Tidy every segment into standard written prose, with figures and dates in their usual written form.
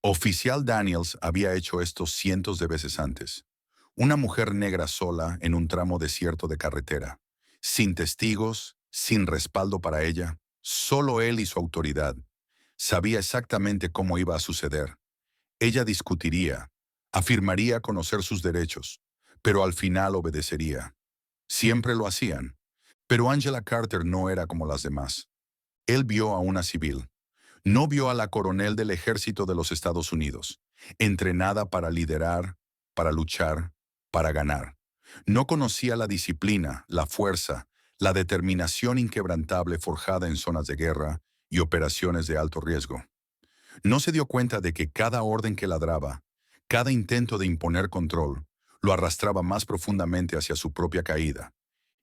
Oficial Daniels había hecho esto cientos de veces antes. Una mujer negra sola en un tramo desierto de carretera, sin testigos, sin respaldo para ella, solo él y su autoridad. Sabía exactamente cómo iba a suceder. Ella discutiría, afirmaría conocer sus derechos, pero al final obedecería. Siempre lo hacían. Pero Angela Carter no era como las demás. Él vio a una civil. No vio a la coronel del ejército de los Estados Unidos, entrenada para liderar, para luchar, para ganar. No conocía la disciplina, la fuerza, la determinación inquebrantable forjada en zonas de guerra y operaciones de alto riesgo. No se dio cuenta de que cada orden que ladraba, cada intento de imponer control, lo arrastraba más profundamente hacia su propia caída.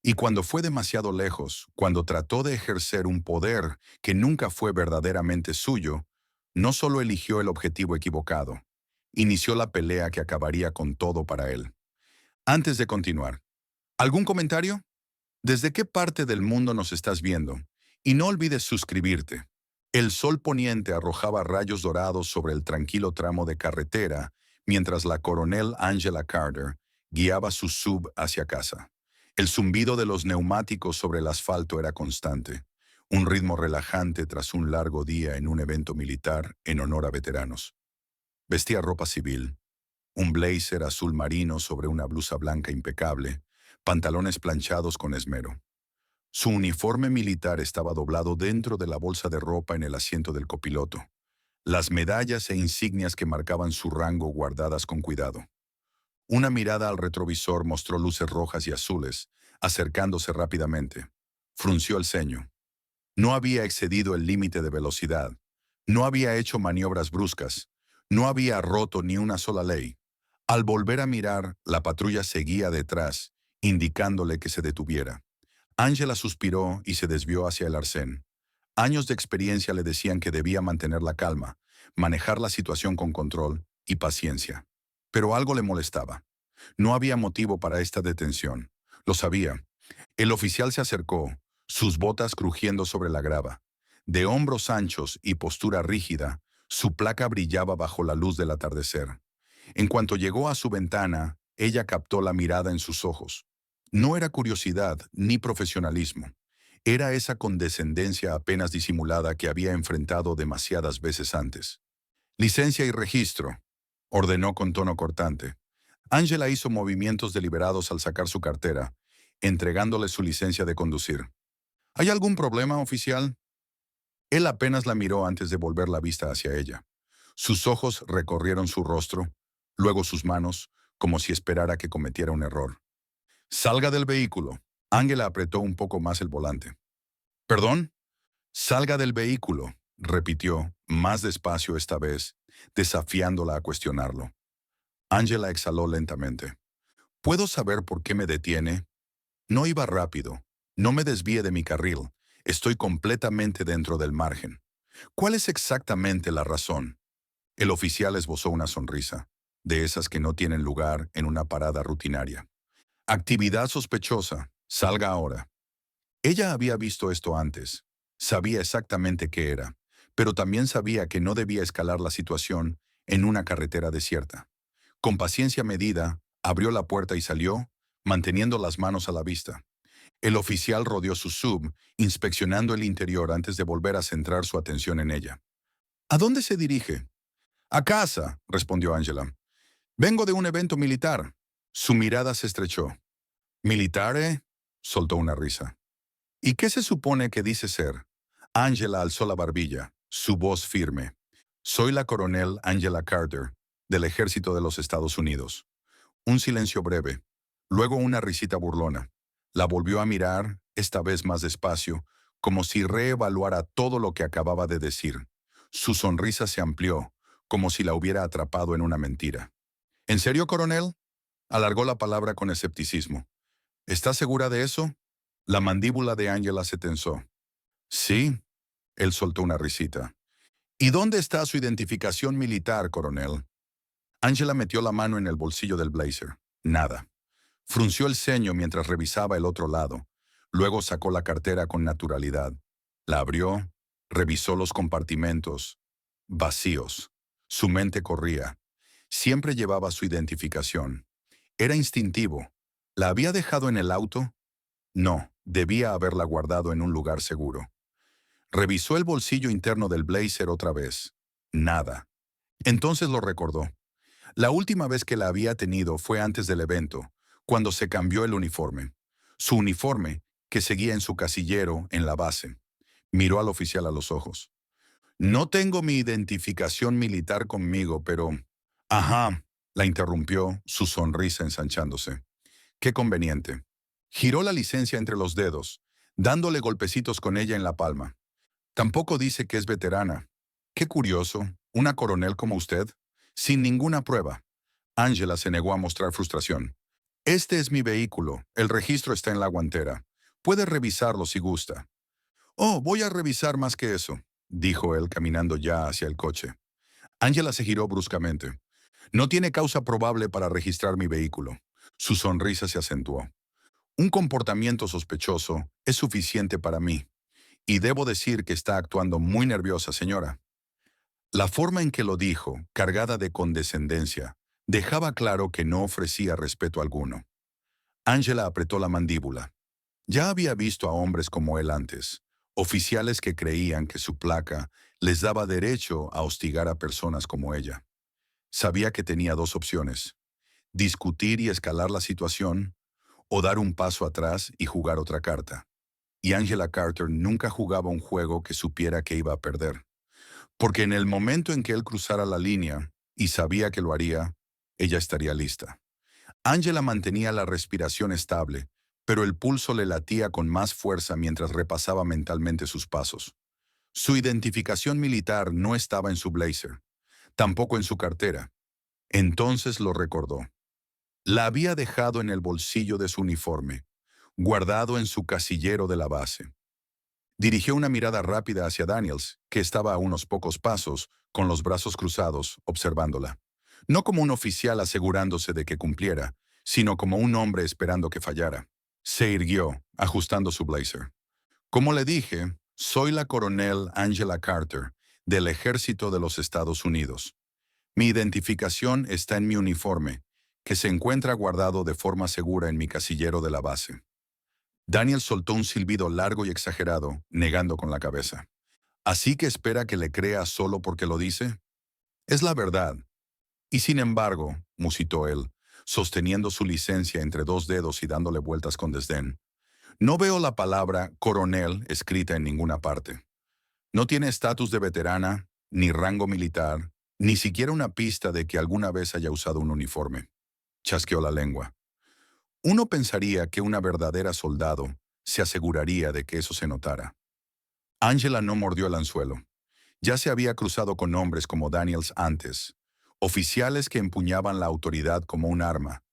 Y cuando fue demasiado lejos, cuando trató de ejercer un poder que nunca fue verdaderamente suyo, no solo eligió el objetivo equivocado, inició la pelea que acabaría con todo para él. Antes de continuar, ¿algún comentario? ¿Desde qué parte del mundo nos estás viendo? Y no olvides suscribirte. El sol poniente arrojaba rayos dorados sobre el tranquilo tramo de carretera mientras la coronel Angela Carter guiaba su sub hacia casa. El zumbido de los neumáticos sobre el asfalto era constante, un ritmo relajante tras un largo día en un evento militar en honor a veteranos. Vestía ropa civil, un blazer azul marino sobre una blusa blanca impecable, pantalones planchados con esmero. Su uniforme militar estaba doblado dentro de la bolsa de ropa en el asiento del copiloto, las medallas e insignias que marcaban su rango guardadas con cuidado. Una mirada al retrovisor mostró luces rojas y azules, acercándose rápidamente. Frunció el ceño. No había excedido el límite de velocidad. No había hecho maniobras bruscas. No había roto ni una sola ley. Al volver a mirar, la patrulla seguía detrás, indicándole que se detuviera. Angela suspiró y se desvió hacia el arcén. Años de experiencia le decían que debía mantener la calma, manejar la situación con control y paciencia. Pero algo le molestaba. No había motivo para esta detención. Lo sabía. El oficial se acercó, sus botas crujiendo sobre la grava. De hombros anchos y postura rígida, su placa brillaba bajo la luz del atardecer. En cuanto llegó a su ventana, ella captó la mirada en sus ojos. No era curiosidad ni profesionalismo. Era esa condescendencia apenas disimulada que había enfrentado demasiadas veces antes. Licencia y registro, ordenó con tono cortante. Angela hizo movimientos deliberados al sacar su cartera, entregándole su licencia de conducir. ¿Hay algún problema, oficial? Él apenas la miró antes de volver la vista hacia ella. Sus ojos recorrieron su rostro, luego sus manos, como si esperara que cometiera un error. Salga del vehículo. Ángela apretó un poco más el volante. ¿Perdón? Salga del vehículo, repitió, más despacio esta vez, desafiándola a cuestionarlo. Ángela exhaló lentamente. ¿Puedo saber por qué me detiene? No iba rápido. No me desvíe de mi carril. Estoy completamente dentro del margen. ¿Cuál es exactamente la razón? El oficial esbozó una sonrisa, de esas que no tienen lugar en una parada rutinaria. Actividad sospechosa. Salga ahora. Ella había visto esto antes. Sabía exactamente qué era, pero también sabía que no debía escalar la situación en una carretera desierta. Con paciencia medida, abrió la puerta y salió, manteniendo las manos a la vista. El oficial rodeó su sub, inspeccionando el interior antes de volver a centrar su atención en ella. ¿A dónde se dirige? A casa, respondió Angela. Vengo de un evento militar. Su mirada se estrechó. ¿Militar, eh? Soltó una risa. ¿Y qué se supone que dice ser? Angela alzó la barbilla, su voz firme. Soy la coronel Angela Carter, del ejército de los Estados Unidos. Un silencio breve, luego una risita burlona. La volvió a mirar, esta vez más despacio, como si reevaluara todo lo que acababa de decir. Su sonrisa se amplió, como si la hubiera atrapado en una mentira. ¿En serio, coronel? Alargó la palabra con escepticismo. ¿Estás segura de eso? La mandíbula de Angela se tensó. Sí, él soltó una risita. ¿Y dónde está su identificación militar, coronel? Angela metió la mano en el bolsillo del blazer. Nada. Frunció el ceño mientras revisaba el otro lado. Luego sacó la cartera con naturalidad. La abrió, revisó los compartimentos. Vacíos. Su mente corría. Siempre llevaba su identificación. Era instintivo. ¿La había dejado en el auto? No, debía haberla guardado en un lugar seguro. Revisó el bolsillo interno del blazer otra vez. Nada. Entonces lo recordó. La última vez que la había tenido fue antes del evento, cuando se cambió el uniforme. Su uniforme, que seguía en su casillero en la base. Miró al oficial a los ojos. No tengo mi identificación militar conmigo, pero... Ajá, la interrumpió, su sonrisa ensanchándose. Qué conveniente. Giró la licencia entre los dedos, dándole golpecitos con ella en la palma. Tampoco dice que es veterana. Qué curioso, una coronel como usted, sin ninguna prueba. Angela se negó a mostrar frustración. Este es mi vehículo, el registro está en la guantera. Puede revisarlo si gusta. Oh, voy a revisar más que eso, dijo él caminando ya hacia el coche. Angela se giró bruscamente. No tiene causa probable para registrar mi vehículo. Su sonrisa se acentuó. Un comportamiento sospechoso es suficiente para mí. Y debo decir que está actuando muy nerviosa, señora. La forma en que lo dijo, cargada de condescendencia, dejaba claro que no ofrecía respeto alguno. Angela apretó la mandíbula. Ya había visto a hombres como él antes, oficiales que creían que su placa les daba derecho a hostigar a personas como ella. Sabía que tenía dos opciones: discutir y escalar la situación, o dar un paso atrás y jugar otra carta. Y Angela Carter nunca jugaba un juego que supiera que iba a perder. Porque en el momento en que él cruzara la línea, y sabía que lo haría, ella estaría lista. Angela mantenía la respiración estable, pero el pulso le latía con más fuerza mientras repasaba mentalmente sus pasos. Su identificación militar no estaba en su blazer, tampoco en su cartera. Entonces lo recordó. La había dejado en el bolsillo de su uniforme, guardado en su casillero de la base. Dirigió una mirada rápida hacia Daniels, que estaba a unos pocos pasos, con los brazos cruzados, observándola. No como un oficial asegurándose de que cumpliera, sino como un hombre esperando que fallara. Se irguió, ajustando su blazer. Como le dije, soy la coronel Angela Carter, del Ejército de los Estados Unidos. Mi identificación está en mi uniforme, que se encuentra guardado de forma segura en mi casillero de la base. Daniel soltó un silbido largo y exagerado, negando con la cabeza. ¿Así que espera que le crea solo porque lo dice? Es la verdad. Y sin embargo, musitó él, sosteniendo su licencia entre dos dedos y dándole vueltas con desdén, no veo la palabra coronel escrita en ninguna parte. No tiene estatus de veterana, ni rango militar, ni siquiera una pista de que alguna vez haya usado un uniforme. Chasqueó la lengua. Uno pensaría que una verdadera soldado se aseguraría de que eso se notara. Angela no mordió el anzuelo. Ya se había cruzado con hombres como Daniels antes, oficiales que empuñaban la autoridad como un arma,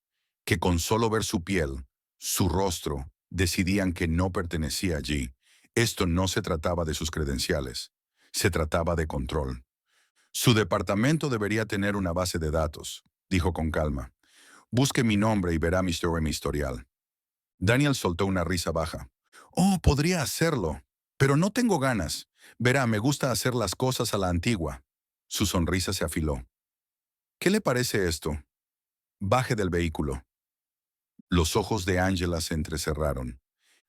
que con solo ver su piel, su rostro, decidían que no pertenecía allí. Esto no se trataba de sus credenciales, se trataba de control. Su departamento debería tener una base de datos, dijo con calma. Busque mi nombre y verá mi historial. Daniel soltó una risa baja. Oh, podría hacerlo, pero no tengo ganas. Verá, me gusta hacer las cosas a la antigua. Su sonrisa se afiló. ¿Qué le parece esto? Baje del vehículo. Los ojos de Angela se entrecerraron.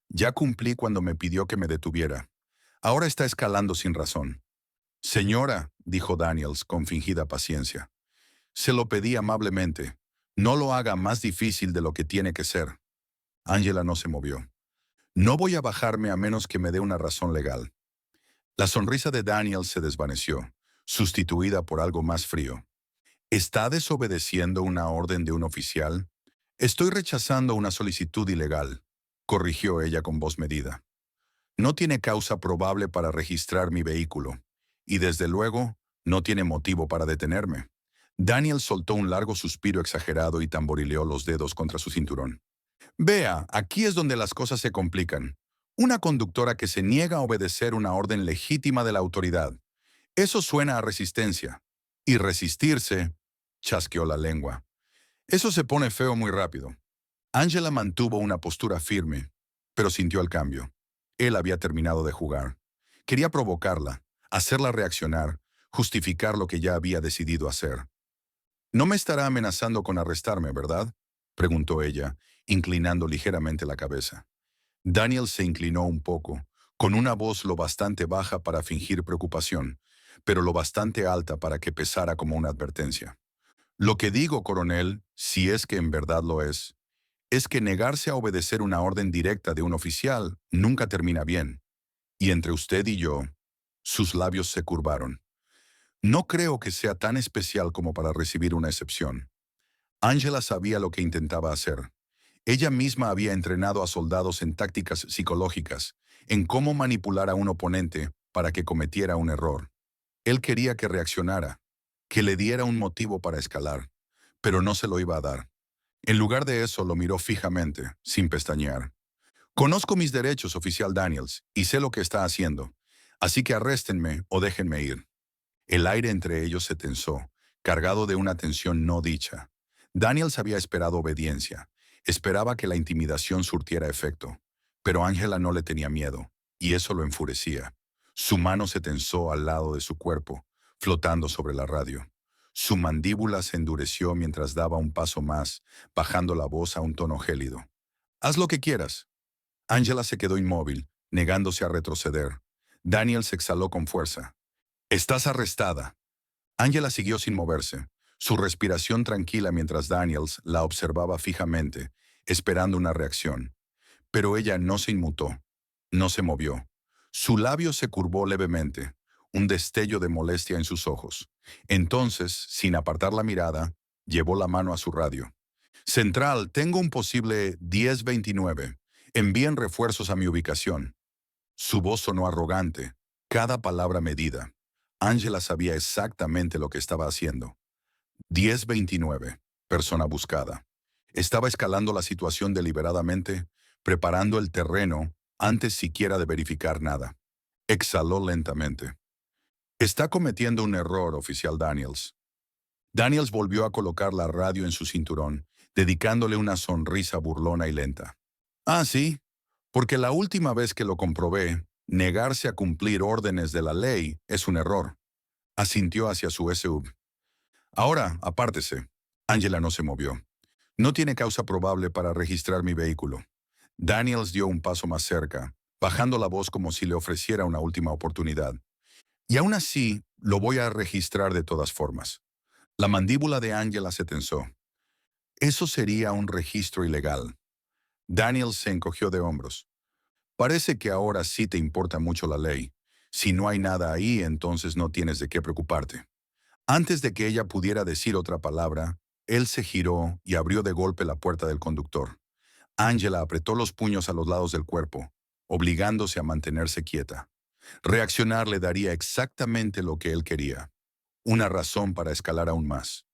Ya cumplí cuando me pidió que me detuviera. Ahora está escalando sin razón. Señora, dijo Daniels con fingida paciencia, se lo pedí amablemente. No lo haga más difícil de lo que tiene que ser. Angela no se movió. No voy a bajarme a menos que me dé una razón legal. La sonrisa de Daniels se desvaneció, sustituida por algo más frío. ¿Está desobedeciendo una orden de un oficial? Estoy rechazando una solicitud ilegal, corrigió ella con voz medida. No tiene causa probable para registrar mi vehículo, y desde luego, no tiene motivo para detenerme. Daniel soltó un largo suspiro exagerado y tamborileó los dedos contra su cinturón. Vea, aquí es donde las cosas se complican. Una conductora que se niega a obedecer una orden legítima de la autoridad. Eso suena a resistencia. Y resistirse, chasqueó la lengua. Eso se pone feo muy rápido. Angela mantuvo una postura firme, pero sintió el cambio. Él había terminado de jugar. Quería provocarla, hacerla reaccionar, justificar lo que ya había decidido hacer. «No me estará amenazando con arrestarme, ¿verdad?», preguntó ella, inclinando ligeramente la cabeza. Daniel se inclinó un poco, con una voz lo bastante baja para fingir preocupación, pero lo bastante alta para que pesara como una advertencia. «Lo que digo, coronel, si es que en verdad lo es que negarse a obedecer una orden directa de un oficial nunca termina bien. Y entre usted y yo, sus labios se curvaron. No creo que sea tan especial como para recibir una excepción. Angela sabía lo que intentaba hacer. Ella misma había entrenado a soldados en tácticas psicológicas, en cómo manipular a un oponente para que cometiera un error. Él quería que reaccionara, que le diera un motivo para escalar, pero no se lo iba a dar. En lugar de eso, lo miró fijamente, sin pestañear. «Conozco mis derechos, oficial Daniels, y sé lo que está haciendo. Así que arréstenme o déjenme ir». El aire entre ellos se tensó, cargado de una tensión no dicha. Daniels había esperado obediencia. Esperaba que la intimidación surtiera efecto. Pero Angela no le tenía miedo, y eso lo enfurecía. Su mano se tensó al lado de su cuerpo, flotando sobre la radio. Su mandíbula se endureció mientras daba un paso más, bajando la voz a un tono gélido. «Haz lo que quieras». Angela se quedó inmóvil, negándose a retroceder. Daniel se exhaló con fuerza. «Estás arrestada». Angela siguió sin moverse, su respiración tranquila mientras Daniels la observaba fijamente, esperando una reacción. Pero ella no se inmutó, no se movió. Su labio se curvó levemente, un destello de molestia en sus ojos. Entonces, sin apartar la mirada, llevó la mano a su radio. «Central, tengo un posible 1029. Envíen refuerzos a mi ubicación». Su voz sonó arrogante, cada palabra medida. Angela sabía exactamente lo que estaba haciendo. 1029, persona buscada. Estaba escalando la situación deliberadamente, preparando el terreno antes siquiera de verificar nada. Exhaló lentamente. «Está cometiendo un error, oficial Daniels». Daniels volvió a colocar la radio en su cinturón, dedicándole una sonrisa burlona y lenta. «Ah, sí, porque la última vez que lo comprobé, negarse a cumplir órdenes de la ley es un error». Asintió hacia su SUV. «Ahora, apártese». Angela no se movió. «No tiene causa probable para registrar mi vehículo». Daniels dio un paso más cerca, bajando la voz como si le ofreciera una última oportunidad. «Y aún así, lo voy a registrar de todas formas». La mandíbula de Angela se tensó. «Eso sería un registro ilegal». Daniels se encogió de hombros. «Parece que ahora sí te importa mucho la ley. Si no hay nada ahí, entonces no tienes de qué preocuparte». Antes de que ella pudiera decir otra palabra, él se giró y abrió de golpe la puerta del conductor. Angela apretó los puños a los lados del cuerpo, obligándose a mantenerse quieta. Reaccionar le daría exactamente lo que él quería, una razón para escalar aún más.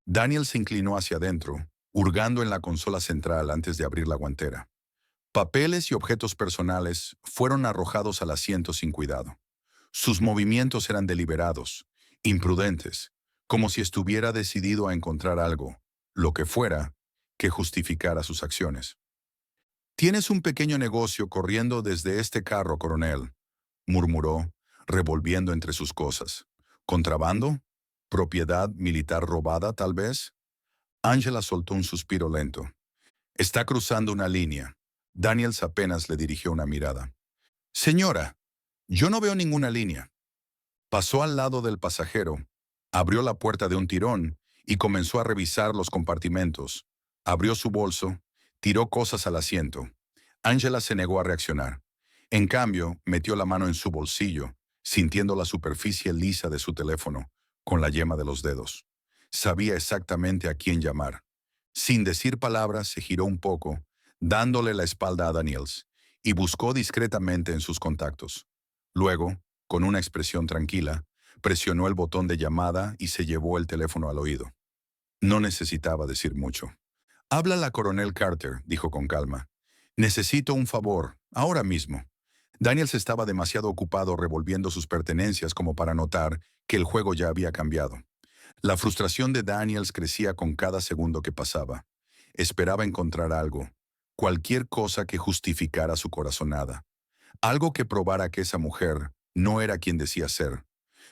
Daniel se inclinó hacia adentro, hurgando en la consola central antes de abrir la guantera. Papeles y objetos personales fueron arrojados al asiento sin cuidado. Sus movimientos eran deliberados, imprudentes, como si estuviera decidido a encontrar algo, lo que fuera, que justificara sus acciones. «Tienes un pequeño negocio corriendo desde este carro, coronel», murmuró, revolviendo entre sus cosas. «¿Contrabando? ¿Propiedad militar robada, tal vez?» Angela soltó un suspiro lento. «Está cruzando una línea». Daniels apenas le dirigió una mirada. «Señora, yo no veo ninguna línea». Pasó al lado del pasajero, abrió la puerta de un tirón y comenzó a revisar los compartimentos. Abrió su bolso, tiró cosas al asiento. Angela se negó a reaccionar. En cambio, metió la mano en su bolsillo, sintiendo la superficie lisa de su teléfono, con la yema de los dedos. Sabía exactamente a quién llamar. Sin decir palabras, se giró un poco, dándole la espalda a Daniels, y buscó discretamente en sus contactos. Luego, con una expresión tranquila, presionó el botón de llamada y se llevó el teléfono al oído. No necesitaba decir mucho. «Habla la coronel Carter», dijo con calma. «Necesito un favor, ahora mismo». Daniels estaba demasiado ocupado revolviendo sus pertenencias como para notar que el juego ya había cambiado. La frustración de Daniels crecía con cada segundo que pasaba. Esperaba encontrar algo, cualquier cosa que justificara su corazonada. Algo que probara que esa mujer no era quien decía ser.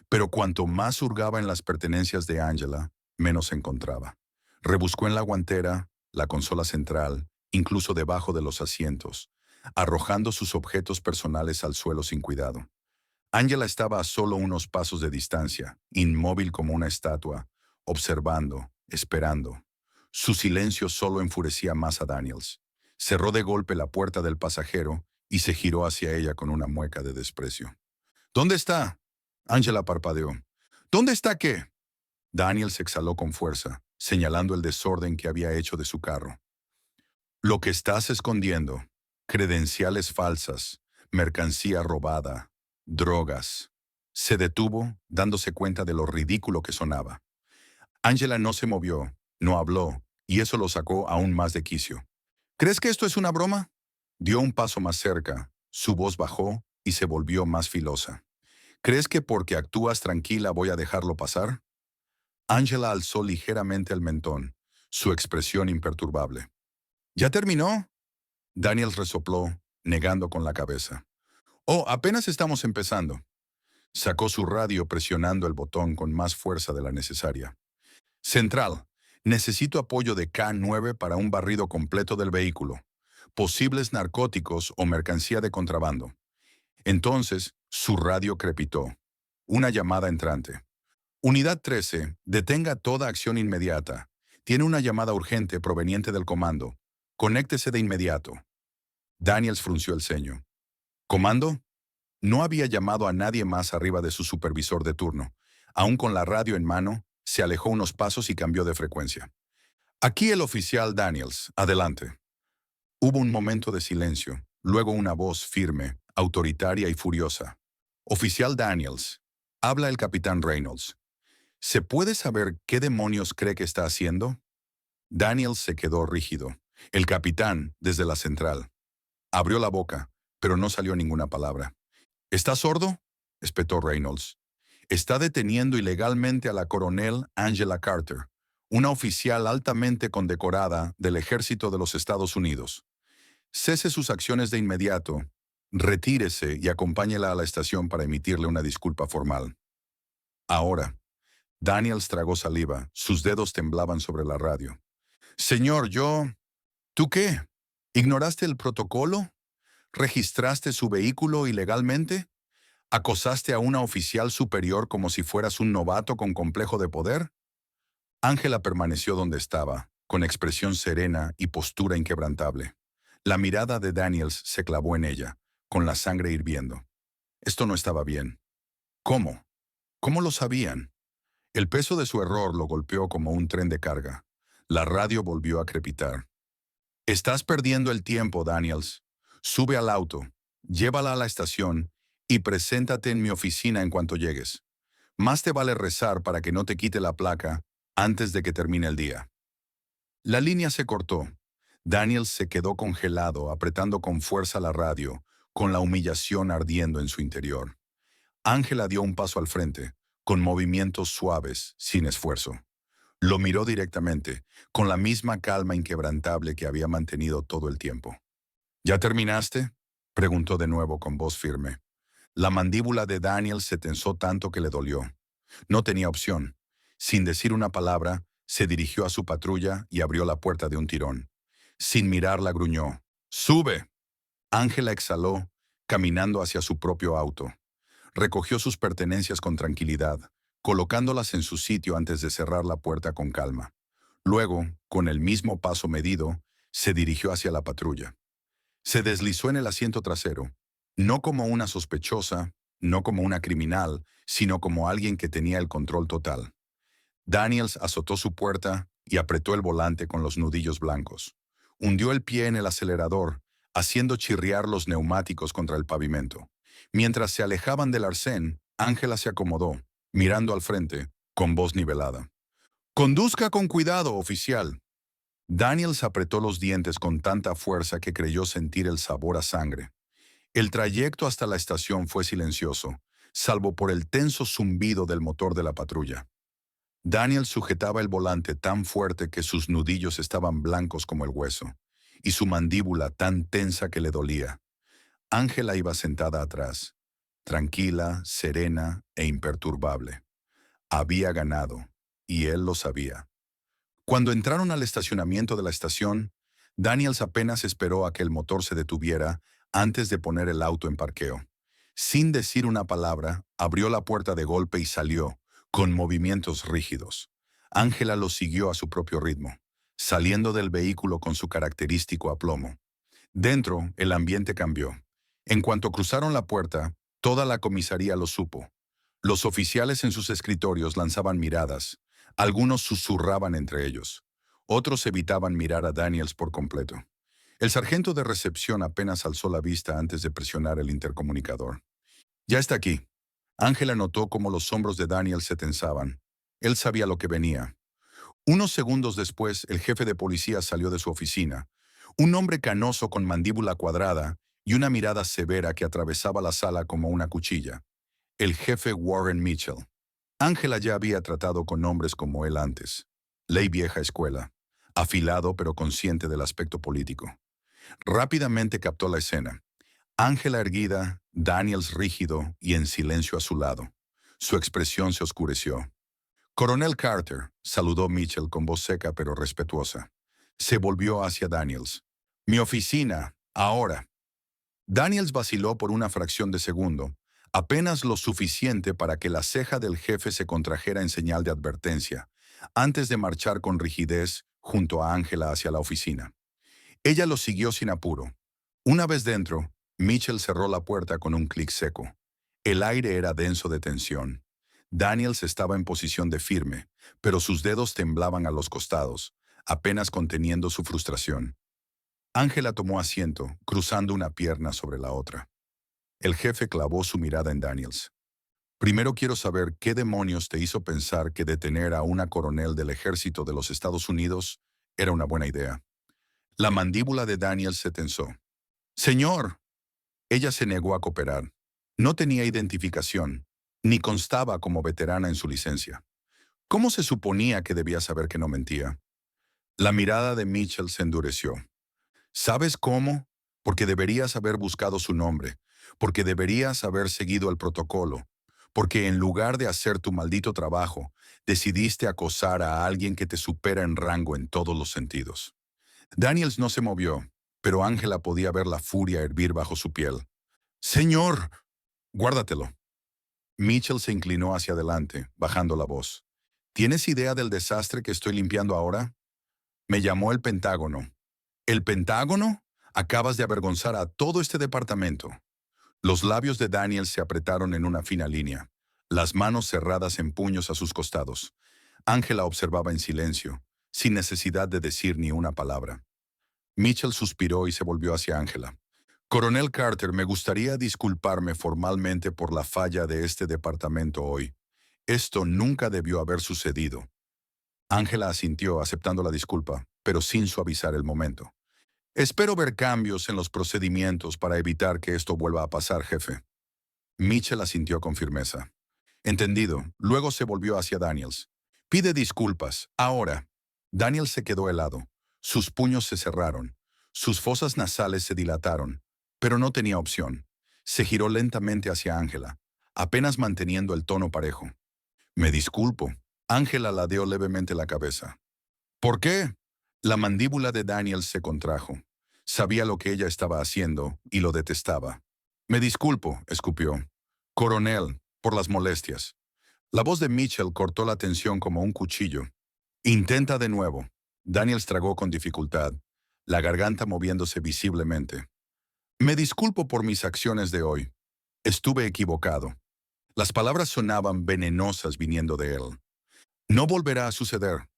Pero cuanto más hurgaba en las pertenencias de Angela, menos encontraba. Rebuscó en la guantera, la consola central, incluso debajo de los asientos, arrojando sus objetos personales al suelo sin cuidado. Angela estaba a solo unos pasos de distancia, inmóvil como una estatua, observando, esperando. Su silencio solo enfurecía más a Daniels. Cerró de golpe la puerta del pasajero y se giró hacia ella con una mueca de desprecio. ¿Dónde está? Angela parpadeó. ¿Dónde está qué? Daniels exhaló con fuerza, señalando el desorden que había hecho de su carro. Lo que estás escondiendo, credenciales falsas, mercancía robada, drogas. Se detuvo, dándose cuenta de lo ridículo que sonaba. Angela no se movió, no habló, y eso lo sacó aún más de quicio. ¿Crees que esto es una broma? Dio un paso más cerca, su voz bajó y se volvió más filosa. ¿Crees que porque actúas tranquila voy a dejarlo pasar? Angela alzó ligeramente el mentón, su expresión imperturbable. ¿Ya terminó? Daniels resopló, negando con la cabeza. Oh, apenas estamos empezando. Sacó su radio presionando el botón con más fuerza de la necesaria. Central, necesito apoyo de K9 para un barrido completo del vehículo. Posibles narcóticos o mercancía de contrabando. Entonces, su radio crepitó. Una llamada entrante. Unidad 13, detenga toda acción inmediata. Tiene una llamada urgente proveniente del comando. Conéctese de inmediato. Daniels frunció el ceño. ¿Comando? No había llamado a nadie más arriba de su supervisor de turno. Aún con la radio en mano, se alejó unos pasos y cambió de frecuencia. Aquí el oficial Daniels, adelante. Hubo un momento de silencio, luego una voz firme, autoritaria y furiosa. Oficial Daniels, habla el capitán Reynolds. ¿Se puede saber qué demonios cree que está haciendo? Daniels se quedó rígido. El capitán, desde la central. Abrió la boca, pero no salió ninguna palabra. ¿Está sordo? Espetó Reynolds. Está deteniendo ilegalmente a la coronel Angela Carter, una oficial altamente condecorada del Ejército de los Estados Unidos. Cese sus acciones de inmediato, retírese y acompáñela a la estación para emitirle una disculpa formal. Ahora. Daniels tragó saliva, sus dedos temblaban sobre la radio. Señor, ¿Tú qué? ¿Ignoraste el protocolo? ¿Registraste su vehículo ilegalmente? ¿Acosaste a una oficial superior como si fueras un novato con complejo de poder? Ángela permaneció donde estaba, con expresión serena y postura inquebrantable. La mirada de Daniels se clavó en ella, con la sangre hirviendo. Esto no estaba bien. ¿Cómo? ¿Cómo lo sabían? El peso de su error lo golpeó como un tren de carga. La radio volvió a crepitar. Estás perdiendo el tiempo, Daniels. Sube al auto, llévala a la estación y preséntate en mi oficina en cuanto llegues. Más te vale rezar para que no te quite la placa antes de que termine el día. La línea se cortó. Daniels se quedó congelado, apretando con fuerza la radio, con la humillación ardiendo en su interior. Ángela dio un paso al frente, con movimientos suaves, sin esfuerzo. Lo miró directamente, con la misma calma inquebrantable que había mantenido todo el tiempo. ¿Ya terminaste? Preguntó de nuevo con voz firme. La mandíbula de Daniel se tensó tanto que le dolió. No tenía opción. Sin decir una palabra, se dirigió a su patrulla y abrió la puerta de un tirón. Sin mirarla gruñó. ¡Sube! Ángela exhaló, caminando hacia su propio auto. Recogió sus pertenencias con tranquilidad, colocándolas en su sitio antes de cerrar la puerta con calma. Luego, con el mismo paso medido, se dirigió hacia la patrulla. Se deslizó en el asiento trasero, no como una sospechosa, no como una criminal, sino como alguien que tenía el control total. Daniels azotó su puerta y apretó el volante con los nudillos blancos. Hundió el pie en el acelerador, haciendo chirriar los neumáticos contra el pavimento. Mientras se alejaban del arcén, Ángela se acomodó, mirando al frente, con voz nivelada. «Conduzca con cuidado, oficial». Daniels apretó los dientes con tanta fuerza que creyó sentir el sabor a sangre. El trayecto hasta la estación fue silencioso, salvo por el tenso zumbido del motor de la patrulla. Daniel sujetaba el volante tan fuerte que sus nudillos estaban blancos como el hueso, y su mandíbula tan tensa que le dolía. Ángela iba sentada atrás, tranquila, serena e imperturbable. Había ganado, y él lo sabía. Cuando entraron al estacionamiento de la estación, Daniels apenas esperó a que el motor se detuviera antes de poner el auto en parqueo. Sin decir una palabra, abrió la puerta de golpe y salió, con movimientos rígidos. Ángela lo siguió a su propio ritmo, saliendo del vehículo con su característico aplomo. Dentro, el ambiente cambió. En cuanto cruzaron la puerta, toda la comisaría lo supo. Los oficiales en sus escritorios lanzaban miradas. Algunos susurraban entre ellos. Otros evitaban mirar a Daniels por completo. El sargento de recepción apenas alzó la vista antes de presionar el intercomunicador. Ya está aquí. Ángela notó cómo los hombros de Daniels se tensaban. Él sabía lo que venía. Unos segundos después, el jefe de policía salió de su oficina. Un hombre canoso con mandíbula cuadrada y una mirada severa que atravesaba la sala como una cuchilla. El jefe Warren Mitchell. Ángela ya había tratado con hombres como él antes. Ley vieja escuela. Afilado pero consciente del aspecto político. Rápidamente captó la escena. Ángela erguida, Daniels rígido y en silencio a su lado. Su expresión se oscureció. Coronel Carter, saludó Mitchell con voz seca pero respetuosa. Se volvió hacia Daniels. Mi oficina, ahora. Daniels vaciló por una fracción de segundo, apenas lo suficiente para que la ceja del jefe se contrajera en señal de advertencia, antes de marchar con rigidez junto a Ángela hacia la oficina. Ella lo siguió sin apuro. Una vez dentro, Mitchell cerró la puerta con un clic seco. El aire era denso de tensión. Daniels estaba en posición de firme, pero sus dedos temblaban a los costados, apenas conteniendo su frustración. Ángela tomó asiento, cruzando una pierna sobre la otra. El jefe clavó su mirada en Daniels. Primero quiero saber qué demonios te hizo pensar que detener a una coronel del ejército de los Estados Unidos era una buena idea. La mandíbula de Daniels se tensó. Señor. Ella se negó a cooperar. No tenía identificación, ni constaba como veterana en su licencia. ¿Cómo se suponía que debía saber que no mentía? La mirada de Mitchell se endureció. ¿Sabes cómo? Porque deberías haber buscado su nombre, porque deberías haber seguido el protocolo, porque en lugar de hacer tu maldito trabajo, decidiste acosar a alguien que te supera en rango en todos los sentidos. Daniels no se movió, pero Ángela podía ver la furia hervir bajo su piel. Señor, guárdatelo. Mitchell se inclinó hacia adelante, bajando la voz. ¿Tienes idea del desastre que estoy limpiando ahora? Me llamó el Pentágono. ¿El Pentágono? Acabas de avergonzar a todo este departamento. Los labios de Daniel se apretaron en una fina línea, las manos cerradas en puños a sus costados. Ángela observaba en silencio, sin necesidad de decir ni una palabra. Mitchell suspiró y se volvió hacia Ángela. Coronel Carter, me gustaría disculparme formalmente por la falla de este departamento hoy. Esto nunca debió haber sucedido. Ángela asintió aceptando la disculpa, pero sin suavizar el momento. Espero ver cambios en los procedimientos para evitar que esto vuelva a pasar, jefe. Mitchell asintió con firmeza. Entendido. Luego se volvió hacia Daniels. Pide disculpas, ahora. Daniels se quedó helado. Sus puños se cerraron. Sus fosas nasales se dilataron. Pero no tenía opción. Se giró lentamente hacia Ángela, apenas manteniendo el tono parejo. Me disculpo. Ángela ladeó levemente la cabeza. ¿Por qué? La mandíbula de Daniels se contrajo. Sabía lo que ella estaba haciendo y lo detestaba. Me disculpo, escupió. Coronel, por las molestias. La voz de Mitchell cortó la tensión como un cuchillo. Intenta de nuevo. Daniels tragó con dificultad, la garganta moviéndose visiblemente. Me disculpo por mis acciones de hoy. Estuve equivocado. Las palabras sonaban venenosas viniendo de él. No volverá a suceder.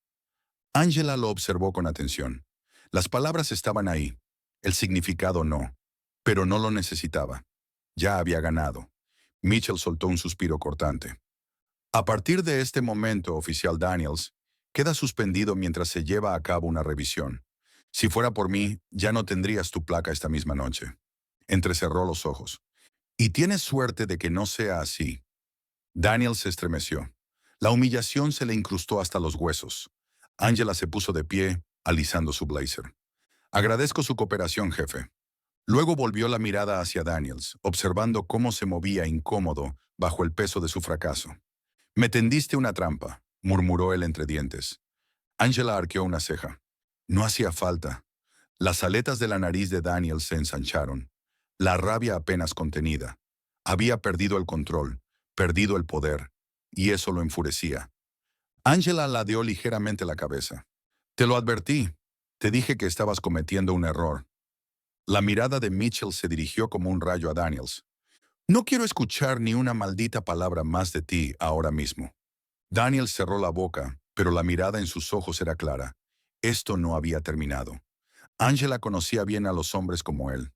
Ángela lo observó con atención. Las palabras estaban ahí. El significado no. Pero no lo necesitaba. Ya había ganado. Mitchell soltó un suspiro cortante. A partir de este momento, oficial Daniels, queda suspendido mientras se lleva a cabo una revisión. Si fuera por mí, ya no tendrías tu placa esta misma noche. Entrecerró los ojos. Y tienes suerte de que no sea así. Daniels se estremeció. La humillación se le incrustó hasta los huesos. Ángela se puso de pie, alisando su blazer. Agradezco su cooperación, jefe. Luego volvió la mirada hacia Daniels, observando cómo se movía incómodo bajo el peso de su fracaso. «Me tendiste una trampa», murmuró él entre dientes. Angela arqueó una ceja. No hacía falta. Las aletas de la nariz de Daniels se ensancharon. La rabia apenas contenida. Había perdido el control, perdido el poder, y eso lo enfurecía. Angela ladeó ligeramente la cabeza. «Te lo advertí. Te dije que estabas cometiendo un error». La mirada de Mitchell se dirigió como un rayo a Daniels. «No quiero escuchar ni una maldita palabra más de ti ahora mismo». Daniels cerró la boca, pero la mirada en sus ojos era clara. Esto no había terminado. Angela conocía bien a los hombres como él.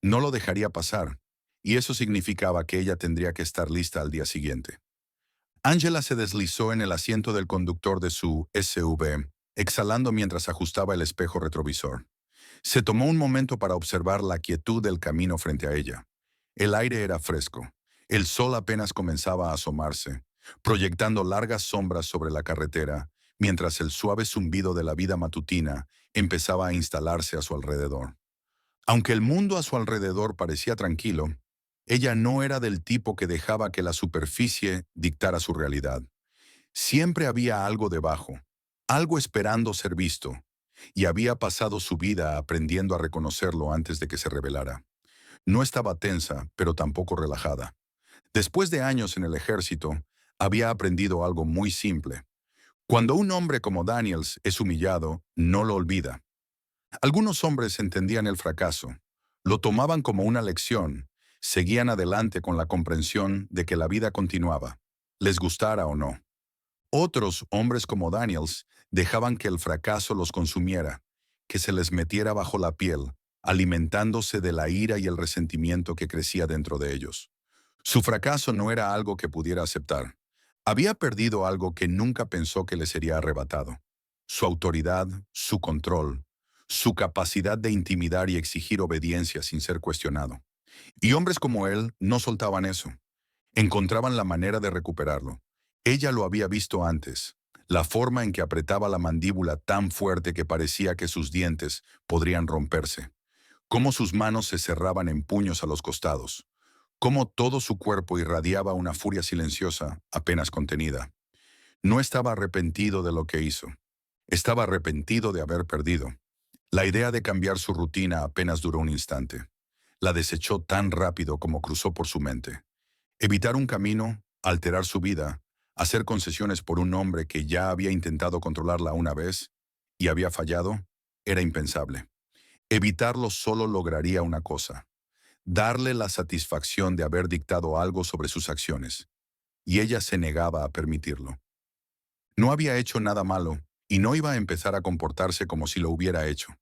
No lo dejaría pasar, y eso significaba que ella tendría que estar lista al día siguiente. Angela se deslizó en el asiento del conductor de su SUV, exhalando mientras ajustaba el espejo retrovisor. Se tomó un momento para observar la quietud del camino frente a ella. El aire era fresco. El sol apenas comenzaba a asomarse, proyectando largas sombras sobre la carretera, mientras el suave zumbido de la vida matutina empezaba a instalarse a su alrededor. Aunque el mundo a su alrededor parecía tranquilo, ella no era del tipo que dejaba que la superficie dictara su realidad. Siempre había algo debajo, algo esperando ser visto, y había pasado su vida aprendiendo a reconocerlo antes de que se revelara. No estaba tensa, pero tampoco relajada. Después de años en el ejército, había aprendido algo muy simple. Cuando un hombre como Daniels es humillado, no lo olvida. Algunos hombres entendían el fracaso, lo tomaban como una lección, seguían adelante con la comprensión de que la vida continuaba, les gustara o no. Otros, hombres como Daniels, dejaban que el fracaso los consumiera, que se les metiera bajo la piel, alimentándose de la ira y el resentimiento que crecía dentro de ellos. Su fracaso no era algo que pudiera aceptar. Había perdido algo que nunca pensó que le sería arrebatado. Su autoridad, su control, su capacidad de intimidar y exigir obediencia sin ser cuestionado. Y hombres como él no soltaban eso. Encontraban la manera de recuperarlo. Ella lo había visto antes, la forma en que apretaba la mandíbula tan fuerte que parecía que sus dientes podrían romperse, cómo sus manos se cerraban en puños a los costados, cómo todo su cuerpo irradiaba una furia silenciosa, apenas contenida. No estaba arrepentido de lo que hizo. Estaba arrepentido de haber perdido. La idea de cambiar su rutina apenas duró un instante. La desechó tan rápido como cruzó por su mente. Evitar un camino, alterar su vida, hacer concesiones por un hombre que ya había intentado controlarla una vez y había fallado, era impensable. Evitarlo solo lograría una cosa: darle la satisfacción de haber dictado algo sobre sus acciones, y ella se negaba a permitirlo. No había hecho nada malo y no iba a empezar a comportarse como si lo hubiera hecho.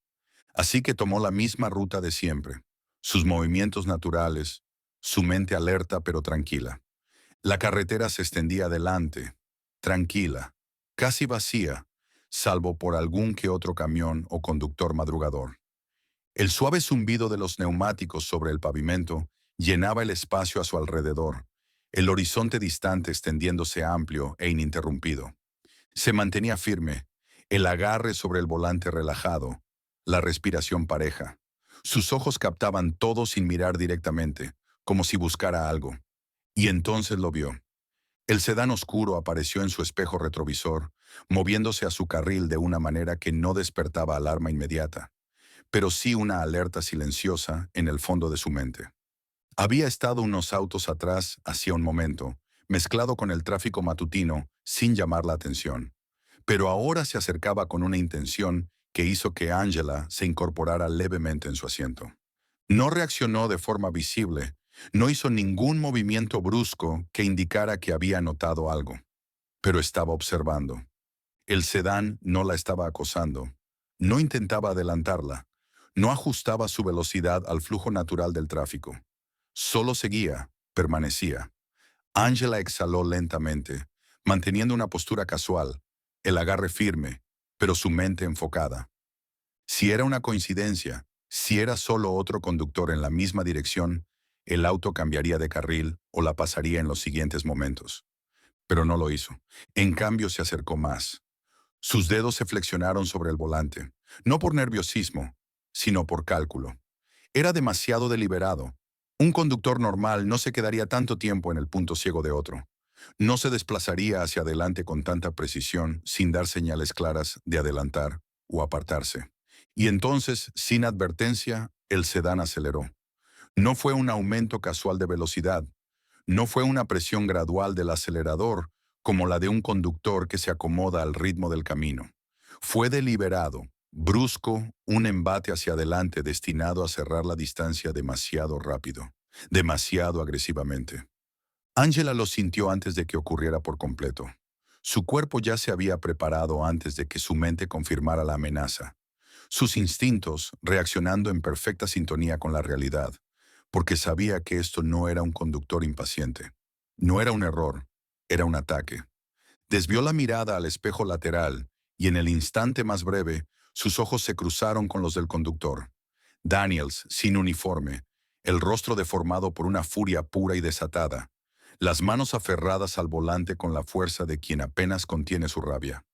Así que tomó la misma ruta de siempre, sus movimientos naturales, su mente alerta pero tranquila. La carretera se extendía adelante, tranquila, casi vacía, salvo por algún que otro camión o conductor madrugador. El suave zumbido de los neumáticos sobre el pavimento llenaba el espacio a su alrededor, el horizonte distante extendiéndose amplio e ininterrumpido. Se mantenía firme, el agarre sobre el volante relajado, la respiración pareja. Sus ojos captaban todo sin mirar directamente, como si buscara algo. Y entonces lo vio. El sedán oscuro apareció en su espejo retrovisor, moviéndose a su carril de una manera que no despertaba alarma inmediata, pero sí una alerta silenciosa en el fondo de su mente. Había estado unos autos atrás hacía un momento, mezclado con el tráfico matutino, sin llamar la atención. Pero ahora se acercaba con una intención que hizo que Angela se incorporara levemente en su asiento. No reaccionó de forma visible, no hizo ningún movimiento brusco que indicara que había notado algo, pero estaba observando. El sedán no la estaba acosando, no intentaba adelantarla, no ajustaba su velocidad al flujo natural del tráfico. Solo seguía, permanecía. Angela exhaló lentamente, manteniendo una postura casual, el agarre firme, pero su mente enfocada. Si era una coincidencia, si era solo otro conductor en la misma dirección, el auto cambiaría de carril o la pasaría en los siguientes momentos. Pero no lo hizo. En cambio, se acercó más. Sus dedos se flexionaron sobre el volante, no por nerviosismo, sino por cálculo. Era demasiado deliberado. Un conductor normal no se quedaría tanto tiempo en el punto ciego de otro. No se desplazaría hacia adelante con tanta precisión sin dar señales claras de adelantar o apartarse. Y entonces, sin advertencia, el sedán aceleró. No fue un aumento casual de velocidad, no fue una presión gradual del acelerador como la de un conductor que se acomoda al ritmo del camino. Fue deliberado, brusco, un embate hacia adelante destinado a cerrar la distancia demasiado rápido, demasiado agresivamente. Angela lo sintió antes de que ocurriera por completo. Su cuerpo ya se había preparado antes de que su mente confirmara la amenaza. Sus instintos reaccionando en perfecta sintonía con la realidad, porque sabía que esto no era un conductor impaciente. No era un error, era un ataque. Desvió la mirada al espejo lateral y en el instante más breve, sus ojos se cruzaron con los del conductor. Daniels, sin uniforme, el rostro deformado por una furia pura y desatada, las manos aferradas al volante con la fuerza de quien apenas contiene su rabia.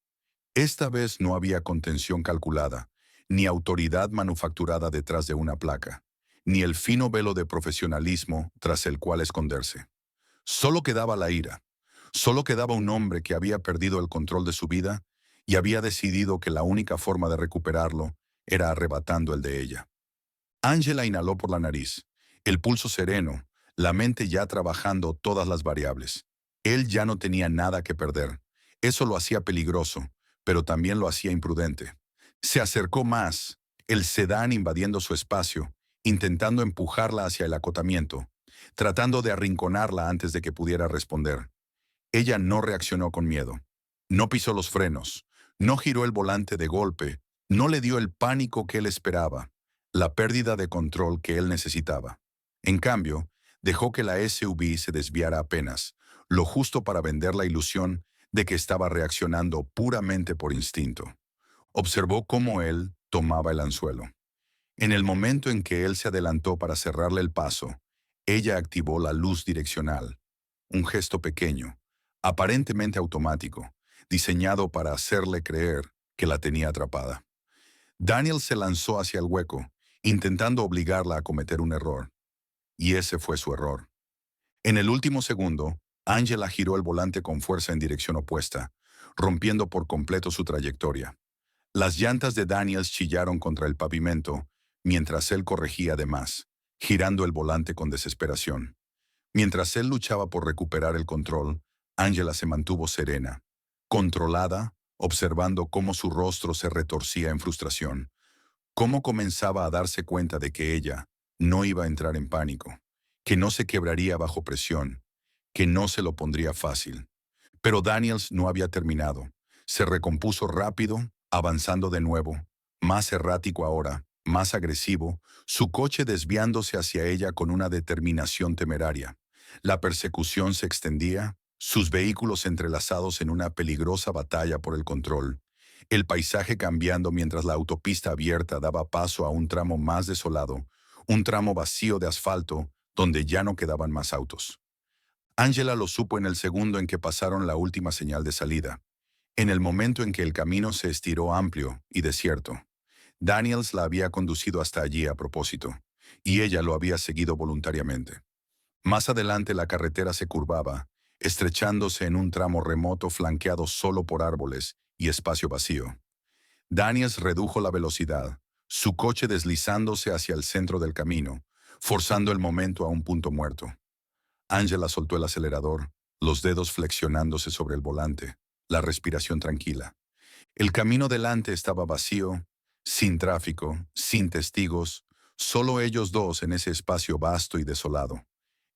Esta vez no había contención calculada, ni autoridad manufacturada detrás de una placa, ni el fino velo de profesionalismo tras el cual esconderse. Solo quedaba la ira. Solo quedaba un hombre que había perdido el control de su vida y había decidido que la única forma de recuperarlo era arrebatando el de ella. Angela inhaló por la nariz, el pulso sereno, la mente ya trabajando todas las variables. Él ya no tenía nada que perder. Eso lo hacía peligroso, pero también lo hacía imprudente. Se acercó más, el sedán invadiendo su espacio, intentando empujarla hacia el acotamiento, tratando de arrinconarla antes de que pudiera responder. Ella no reaccionó con miedo. No pisó los frenos, no giró el volante de golpe, no le dio el pánico que él esperaba, la pérdida de control que él necesitaba. En cambio, dejó que la SUV se desviara apenas, lo justo para vender la ilusión de que estaba reaccionando puramente por instinto. Observó cómo él tomaba el anzuelo. En el momento en que él se adelantó para cerrarle el paso, ella activó la luz direccional, un gesto pequeño, aparentemente automático, diseñado para hacerle creer que la tenía atrapada. Daniel se lanzó hacia el hueco, intentando obligarla a cometer un error. Y ese fue su error. En el último segundo, Angela giró el volante con fuerza en dirección opuesta, rompiendo por completo su trayectoria. Las llantas de Daniels chillaron contra el pavimento, mientras él corregía de más, girando el volante con desesperación. Mientras él luchaba por recuperar el control, Angela se mantuvo serena, controlada, observando cómo su rostro se retorcía en frustración, cómo comenzaba a darse cuenta de que ella no iba a entrar en pánico, que no se quebraría bajo presión, que no se lo pondría fácil. Pero Daniels no había terminado. Se recompuso rápido, avanzando de nuevo, más errático ahora, más agresivo, su coche desviándose hacia ella con una determinación temeraria. La persecución se extendía, sus vehículos entrelazados en una peligrosa batalla por el control, el paisaje cambiando mientras la autopista abierta daba paso a un tramo más desolado, un tramo vacío de asfalto donde ya no quedaban más autos. Angela lo supo en el segundo en que pasaron la última señal de salida, en el momento en que el camino se estiró amplio y desierto. Daniels la había conducido hasta allí a propósito, y ella lo había seguido voluntariamente. Más adelante la carretera se curvaba, estrechándose en un tramo remoto flanqueado solo por árboles y espacio vacío. Daniels redujo la velocidad, su coche deslizándose hacia el centro del camino, forzando el momento a un punto muerto. Angela soltó el acelerador, los dedos flexionándose sobre el volante, la respiración tranquila. El camino delante estaba vacío, sin tráfico, sin testigos, solo ellos dos en ese espacio vasto y desolado.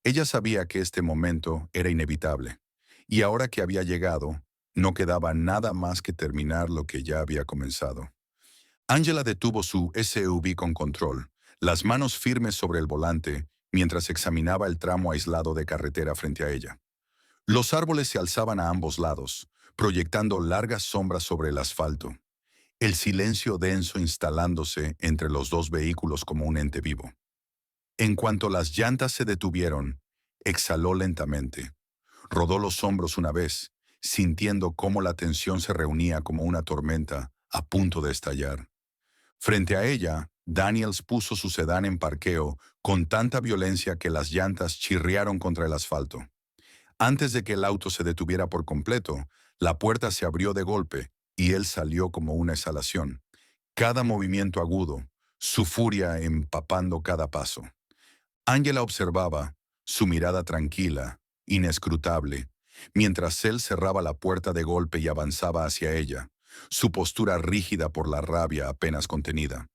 Ella sabía que este momento era inevitable, y ahora que había llegado, no quedaba nada más que terminar lo que ya había comenzado. Angela detuvo su SUV con control, las manos firmes sobre el volante, mientras examinaba el tramo aislado de carretera frente a ella. Los árboles se alzaban a ambos lados, proyectando largas sombras sobre el asfalto, el silencio denso instalándose entre los dos vehículos como un ente vivo. En cuanto las llantas se detuvieron, exhaló lentamente. Rodó los hombros una vez, sintiendo cómo la tensión se reunía como una tormenta a punto de estallar. Frente a ella, Daniels puso su sedán en parqueo con tanta violencia que las llantas chirriaron contra el asfalto. Antes de que el auto se detuviera por completo, la puerta se abrió de golpe y él salió como una exhalación. Cada movimiento agudo, su furia empapando cada paso. Angela observaba, su mirada tranquila, inescrutable, mientras él cerraba la puerta de golpe y avanzaba hacia ella, su postura rígida por la rabia apenas contenida.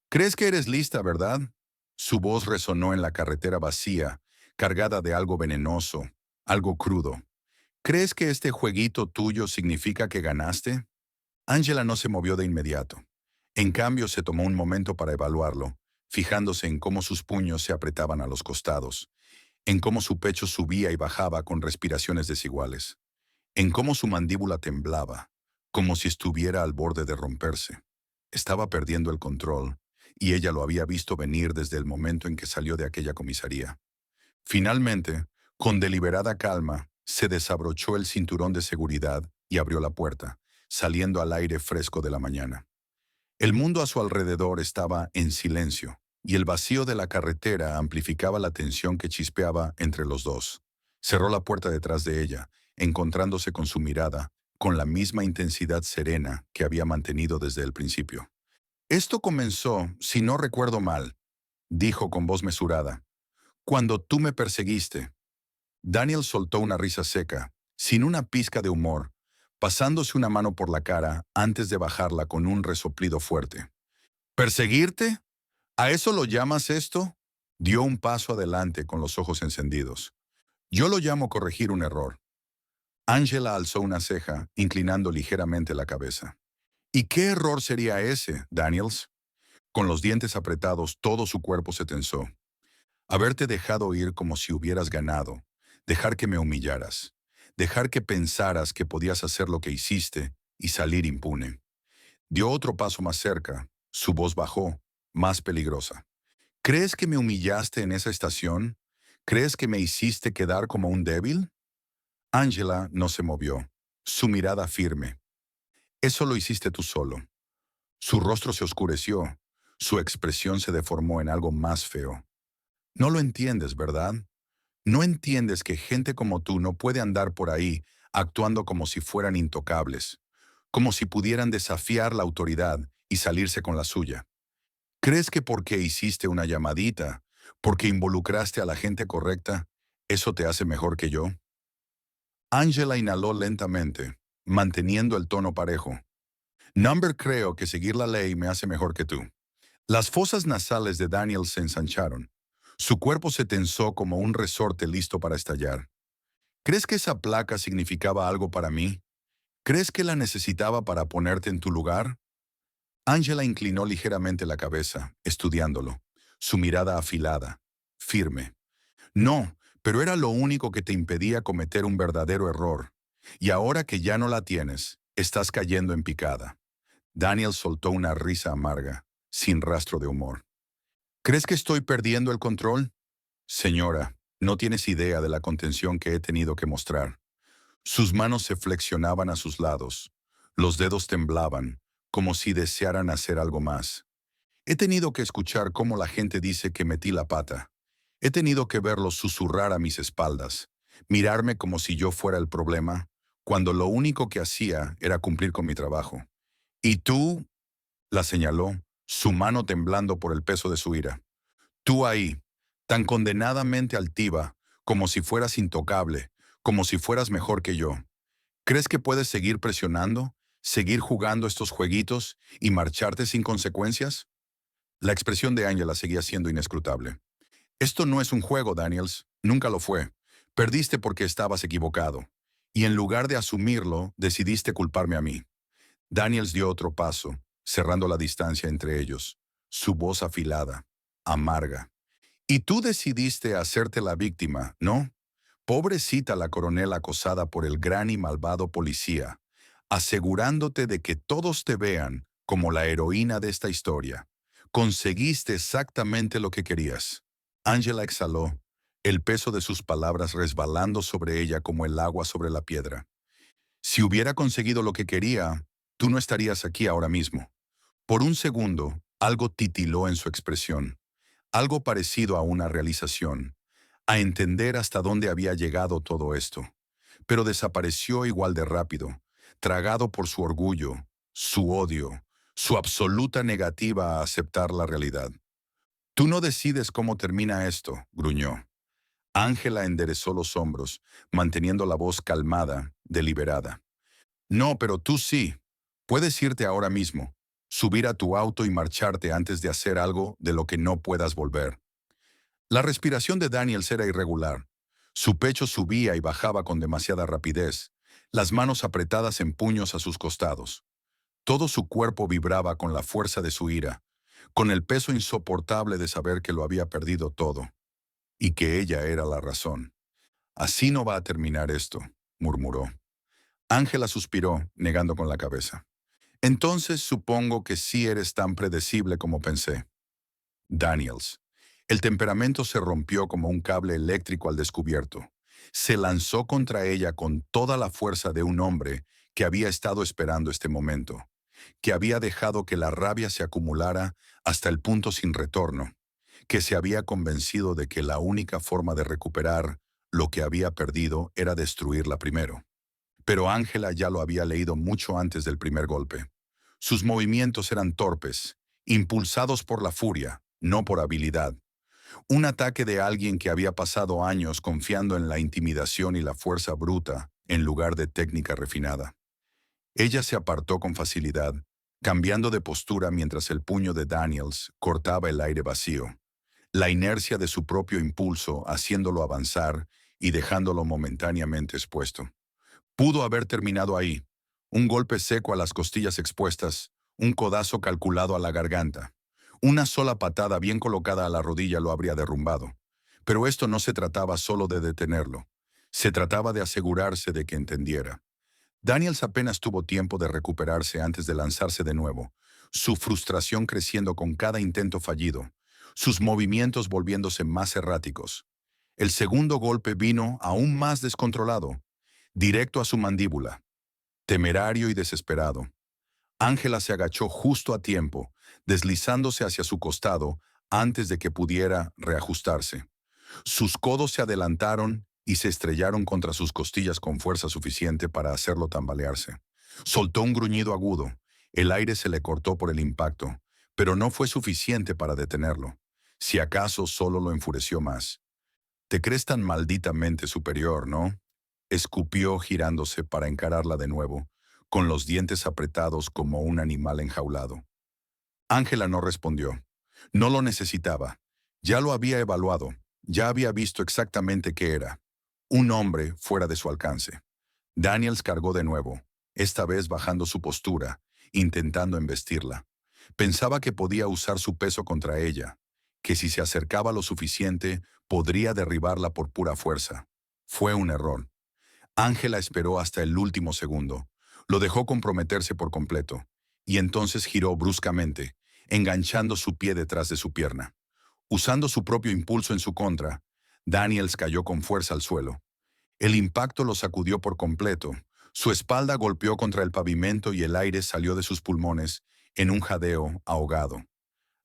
«¿Crees que eres lista, verdad?» Su voz resonó en la carretera vacía, cargada de algo venenoso, algo crudo. «¿Crees que este jueguito tuyo significa que ganaste?» Angela no se movió de inmediato. En cambio, se tomó un momento para evaluarlo, fijándose en cómo sus puños se apretaban a los costados, en cómo su pecho subía y bajaba con respiraciones desiguales, en cómo su mandíbula temblaba, como si estuviera al borde de romperse. Estaba perdiendo el control, y ella lo había visto venir desde el momento en que salió de aquella comisaría. Finalmente, con deliberada calma, se desabrochó el cinturón de seguridad y abrió la puerta, saliendo al aire fresco de la mañana. El mundo a su alrededor estaba en silencio, y el vacío de la carretera amplificaba la tensión que chispeaba entre los dos. Cerró la puerta detrás de ella, encontrándose con su mirada, con la misma intensidad serena que había mantenido desde el principio. «Esto comenzó, si no recuerdo mal», dijo con voz mesurada, «cuando tú me perseguiste». Daniel soltó una risa seca, sin una pizca de humor, pasándose una mano por la cara antes de bajarla con un resoplido fuerte. «¿Perseguirte? ¿A eso lo llamas esto?» Dio un paso adelante con los ojos encendidos. «Yo lo llamo corregir un error». Angela alzó una ceja, inclinando ligeramente la cabeza. «¿Y qué error sería ese, Daniels?» Con los dientes apretados, todo su cuerpo se tensó. «Haberte dejado ir como si hubieras ganado, dejar que me humillaras, dejar que pensaras que podías hacer lo que hiciste y salir impune». Dio otro paso más cerca, su voz bajó, más peligrosa. «¿Crees que me humillaste en esa estación? ¿Crees que me hiciste quedar como un débil?» Angela no se movió, su mirada firme. «Eso lo hiciste tú solo». Su rostro se oscureció, su expresión se deformó en algo más feo. «No lo entiendes, ¿verdad? No entiendes que gente como tú no puede andar por ahí actuando como si fueran intocables, como si pudieran desafiar la autoridad y salirse con la suya. ¿Crees que porque hiciste una llamadita, porque involucraste a la gente correcta, eso te hace mejor que yo?» Angela inhaló lentamente, manteniendo el tono parejo. «Number, creo que seguir la ley me hace mejor que tú». Las fosas nasales de Daniel se ensancharon. Su cuerpo se tensó como un resorte listo para estallar. «¿Crees que esa placa significaba algo para mí? ¿Crees que la necesitaba para ponerte en tu lugar?» Angela inclinó ligeramente la cabeza, estudiándolo, su mirada afilada, firme. «No, pero era lo único que te impedía cometer un verdadero error. Y ahora que ya no la tienes, estás cayendo en picada». Daniel soltó una risa amarga, sin rastro de humor. «¿Crees que estoy perdiendo el control?» «Señora, no tienes idea de la contención que he tenido que mostrar». Sus manos se flexionaban a sus lados. Los dedos temblaban, como si desearan hacer algo más. «He tenido que escuchar cómo la gente dice que metí la pata. He tenido que verlos susurrar a mis espaldas, mirarme como si yo fuera el problema, cuando lo único que hacía era cumplir con mi trabajo. Y tú», la señaló, su mano temblando por el peso de su ira. «Tú ahí, tan condenadamente altiva, como si fueras intocable, como si fueras mejor que yo. ¿Crees que puedes seguir presionando, seguir jugando estos jueguitos y marcharte sin consecuencias?» La expresión de Angela seguía siendo inescrutable. «Esto no es un juego, Daniels. Nunca lo fue. Perdiste porque estabas equivocado. Y en lugar de asumirlo, decidiste culparme a mí». Daniels dio otro paso, cerrando la distancia entre ellos, su voz afilada, amarga. «Y tú decidiste hacerte la víctima, ¿no? Pobrecita la coronel acosada por el gran y malvado policía, asegurándote de que todos te vean como la heroína de esta historia. Conseguiste exactamente lo que querías». Angela exhaló, el peso de sus palabras resbalando sobre ella como el agua sobre la piedra. «Si hubiera conseguido lo que quería, tú no estarías aquí ahora mismo». Por un segundo, Algo titiló en su expresión, algo parecido a una realización, a entender hasta dónde había llegado todo esto, pero desapareció igual de rápido, tragado por su orgullo, su odio, su absoluta negativa a aceptar la realidad. Tú no decides cómo termina esto, gruñó. Ángela enderezó los hombros, manteniendo la voz calmada, deliberada. No, pero tú sí. Puedes irte ahora mismo, subir a tu auto y marcharte antes de hacer algo de lo que no puedas volver. La respiración de Daniels era irregular. Su pecho subía y bajaba con demasiada rapidez, las manos apretadas en puños a sus costados. Todo su cuerpo vibraba con la fuerza de su ira, con el peso insoportable de saber que lo había perdido todo, y que ella era la razón. Así no va a terminar esto, murmuró. Ángela suspiró, negando con la cabeza. Entonces supongo que sí eres tan predecible como pensé. Daniels. El temperamento se rompió como un cable eléctrico al descubierto. Se lanzó contra ella con toda la fuerza de un hombre que había estado esperando este momento, que había dejado que la rabia se acumulara hasta el punto sin retorno, que se había convencido de que la única forma de recuperar lo que había perdido era destruirla primero. Pero Ángela ya lo había leído mucho antes del primer golpe. Sus movimientos eran torpes, impulsados por la furia, no por habilidad. Un ataque de alguien que había pasado años confiando en la intimidación y la fuerza bruta en lugar de técnica refinada. Ella se apartó con facilidad, cambiando de postura mientras el puño de Daniels cortaba el aire vacío, la inercia de su propio impulso haciéndolo avanzar y dejándolo momentáneamente expuesto. Pudo haber terminado ahí. Un golpe seco a las costillas expuestas, un codazo calculado a la garganta. Una sola patada bien colocada a la rodilla lo habría derrumbado. Pero esto no se trataba solo de detenerlo. Se trataba de asegurarse de que entendiera. Daniels apenas tuvo tiempo de recuperarse antes de lanzarse de nuevo, su frustración creciendo con cada intento fallido, sus movimientos volviéndose más erráticos. El segundo golpe vino aún más descontrolado, directo a su mandíbula. Temerario y desesperado, Ángela se agachó justo a tiempo, deslizándose hacia su costado antes de que pudiera reajustarse. Sus codos se adelantaron y se estrellaron contra sus costillas con fuerza suficiente para hacerlo tambalearse. Soltó un gruñido agudo. El aire se le cortó por el impacto, pero no fue suficiente para detenerlo. Si acaso solo lo enfureció más. Te crees tan malditamente superior, ¿no? Escupió girándose para encararla de nuevo, con los dientes apretados como un animal enjaulado. Ángela no respondió. No lo necesitaba. Ya lo había evaluado. Ya había visto exactamente qué era. Un hombre fuera de su alcance. Daniels cargó de nuevo, esta vez bajando su postura, intentando embestirla. Pensaba que podía usar su peso contra ella, que si se acercaba lo suficiente, podría derribarla por pura fuerza. Fue un error. Ángela esperó hasta el último segundo. Lo dejó comprometerse por completo, y entonces giró bruscamente, enganchando su pie detrás de su pierna. Usando su propio impulso en su contra, Daniels cayó con fuerza al suelo. El impacto lo sacudió por completo. Su espalda golpeó contra el pavimento y el aire salió de sus pulmones en un jadeo ahogado.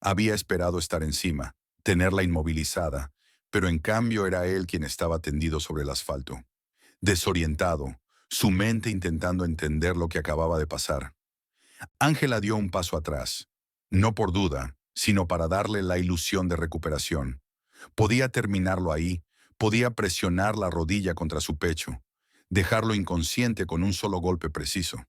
Había esperado estar encima, tenerla inmovilizada, pero en cambio era él quien estaba tendido sobre el asfalto. Desorientado, su mente intentando entender lo que acababa de pasar. Ángela dio un paso atrás, no por duda, sino para darle la ilusión de recuperación. Podía terminarlo ahí, podía presionar la rodilla contra su pecho, dejarlo inconsciente con un solo golpe preciso.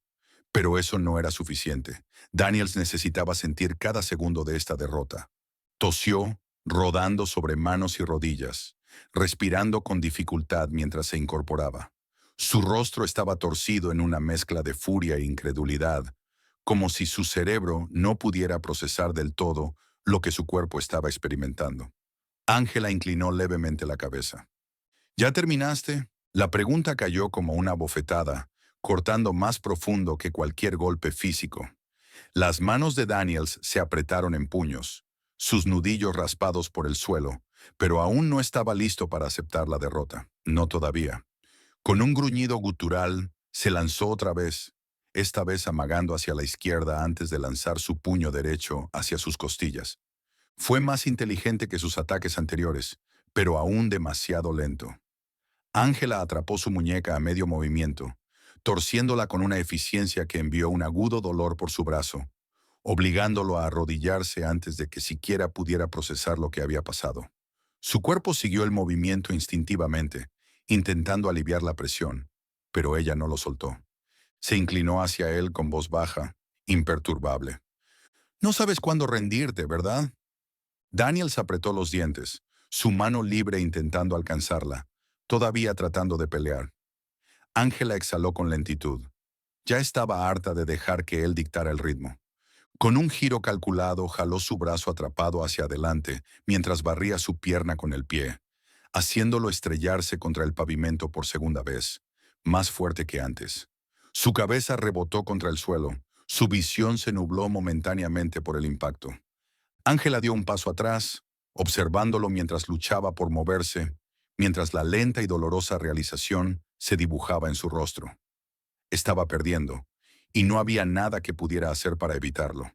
Pero eso no era suficiente. Daniels necesitaba sentir cada segundo de esta derrota. Tosió, rodando sobre manos y rodillas, respirando con dificultad mientras se incorporaba. Su rostro estaba torcido en una mezcla de furia e incredulidad, como si su cerebro no pudiera procesar del todo lo que su cuerpo estaba experimentando. Ángela inclinó levemente la cabeza. ¿Ya terminaste? La pregunta cayó como una bofetada, cortando más profundo que cualquier golpe físico. Las manos de Daniels se apretaron en puños, sus nudillos raspados por el suelo, pero aún no estaba listo para aceptar la derrota. No todavía. Con un gruñido gutural, se lanzó otra vez. esta vez amagando hacia la izquierda antes de lanzar su puño derecho hacia sus costillas. Fue más inteligente que sus ataques anteriores, pero aún demasiado lento. Ángela atrapó su muñeca a medio movimiento, torciéndola con una eficiencia que envió un agudo dolor por su brazo, obligándolo a arrodillarse antes de que siquiera pudiera procesar lo que había pasado. Su cuerpo siguió el movimiento instintivamente, intentando aliviar la presión, pero ella no lo soltó. Se inclinó hacia él con voz baja, imperturbable. «No sabes cuándo rendirte, ¿verdad?» Daniels apretó los dientes, su mano libre intentando alcanzarla, todavía tratando de pelear. Ángela exhaló con lentitud. Ya estaba harta de dejar que él dictara el ritmo. Con un giro calculado, jaló su brazo atrapado hacia adelante mientras barría su pierna con el pie, haciéndolo estrellarse contra el pavimento por segunda vez, más fuerte que antes. Su cabeza rebotó contra el suelo, su visión se nubló momentáneamente por el impacto. Ángela dio un paso atrás, observándolo mientras luchaba por moverse, mientras la lenta y dolorosa realización se dibujaba en su rostro. Estaba perdiendo, y no había nada que pudiera hacer para evitarlo.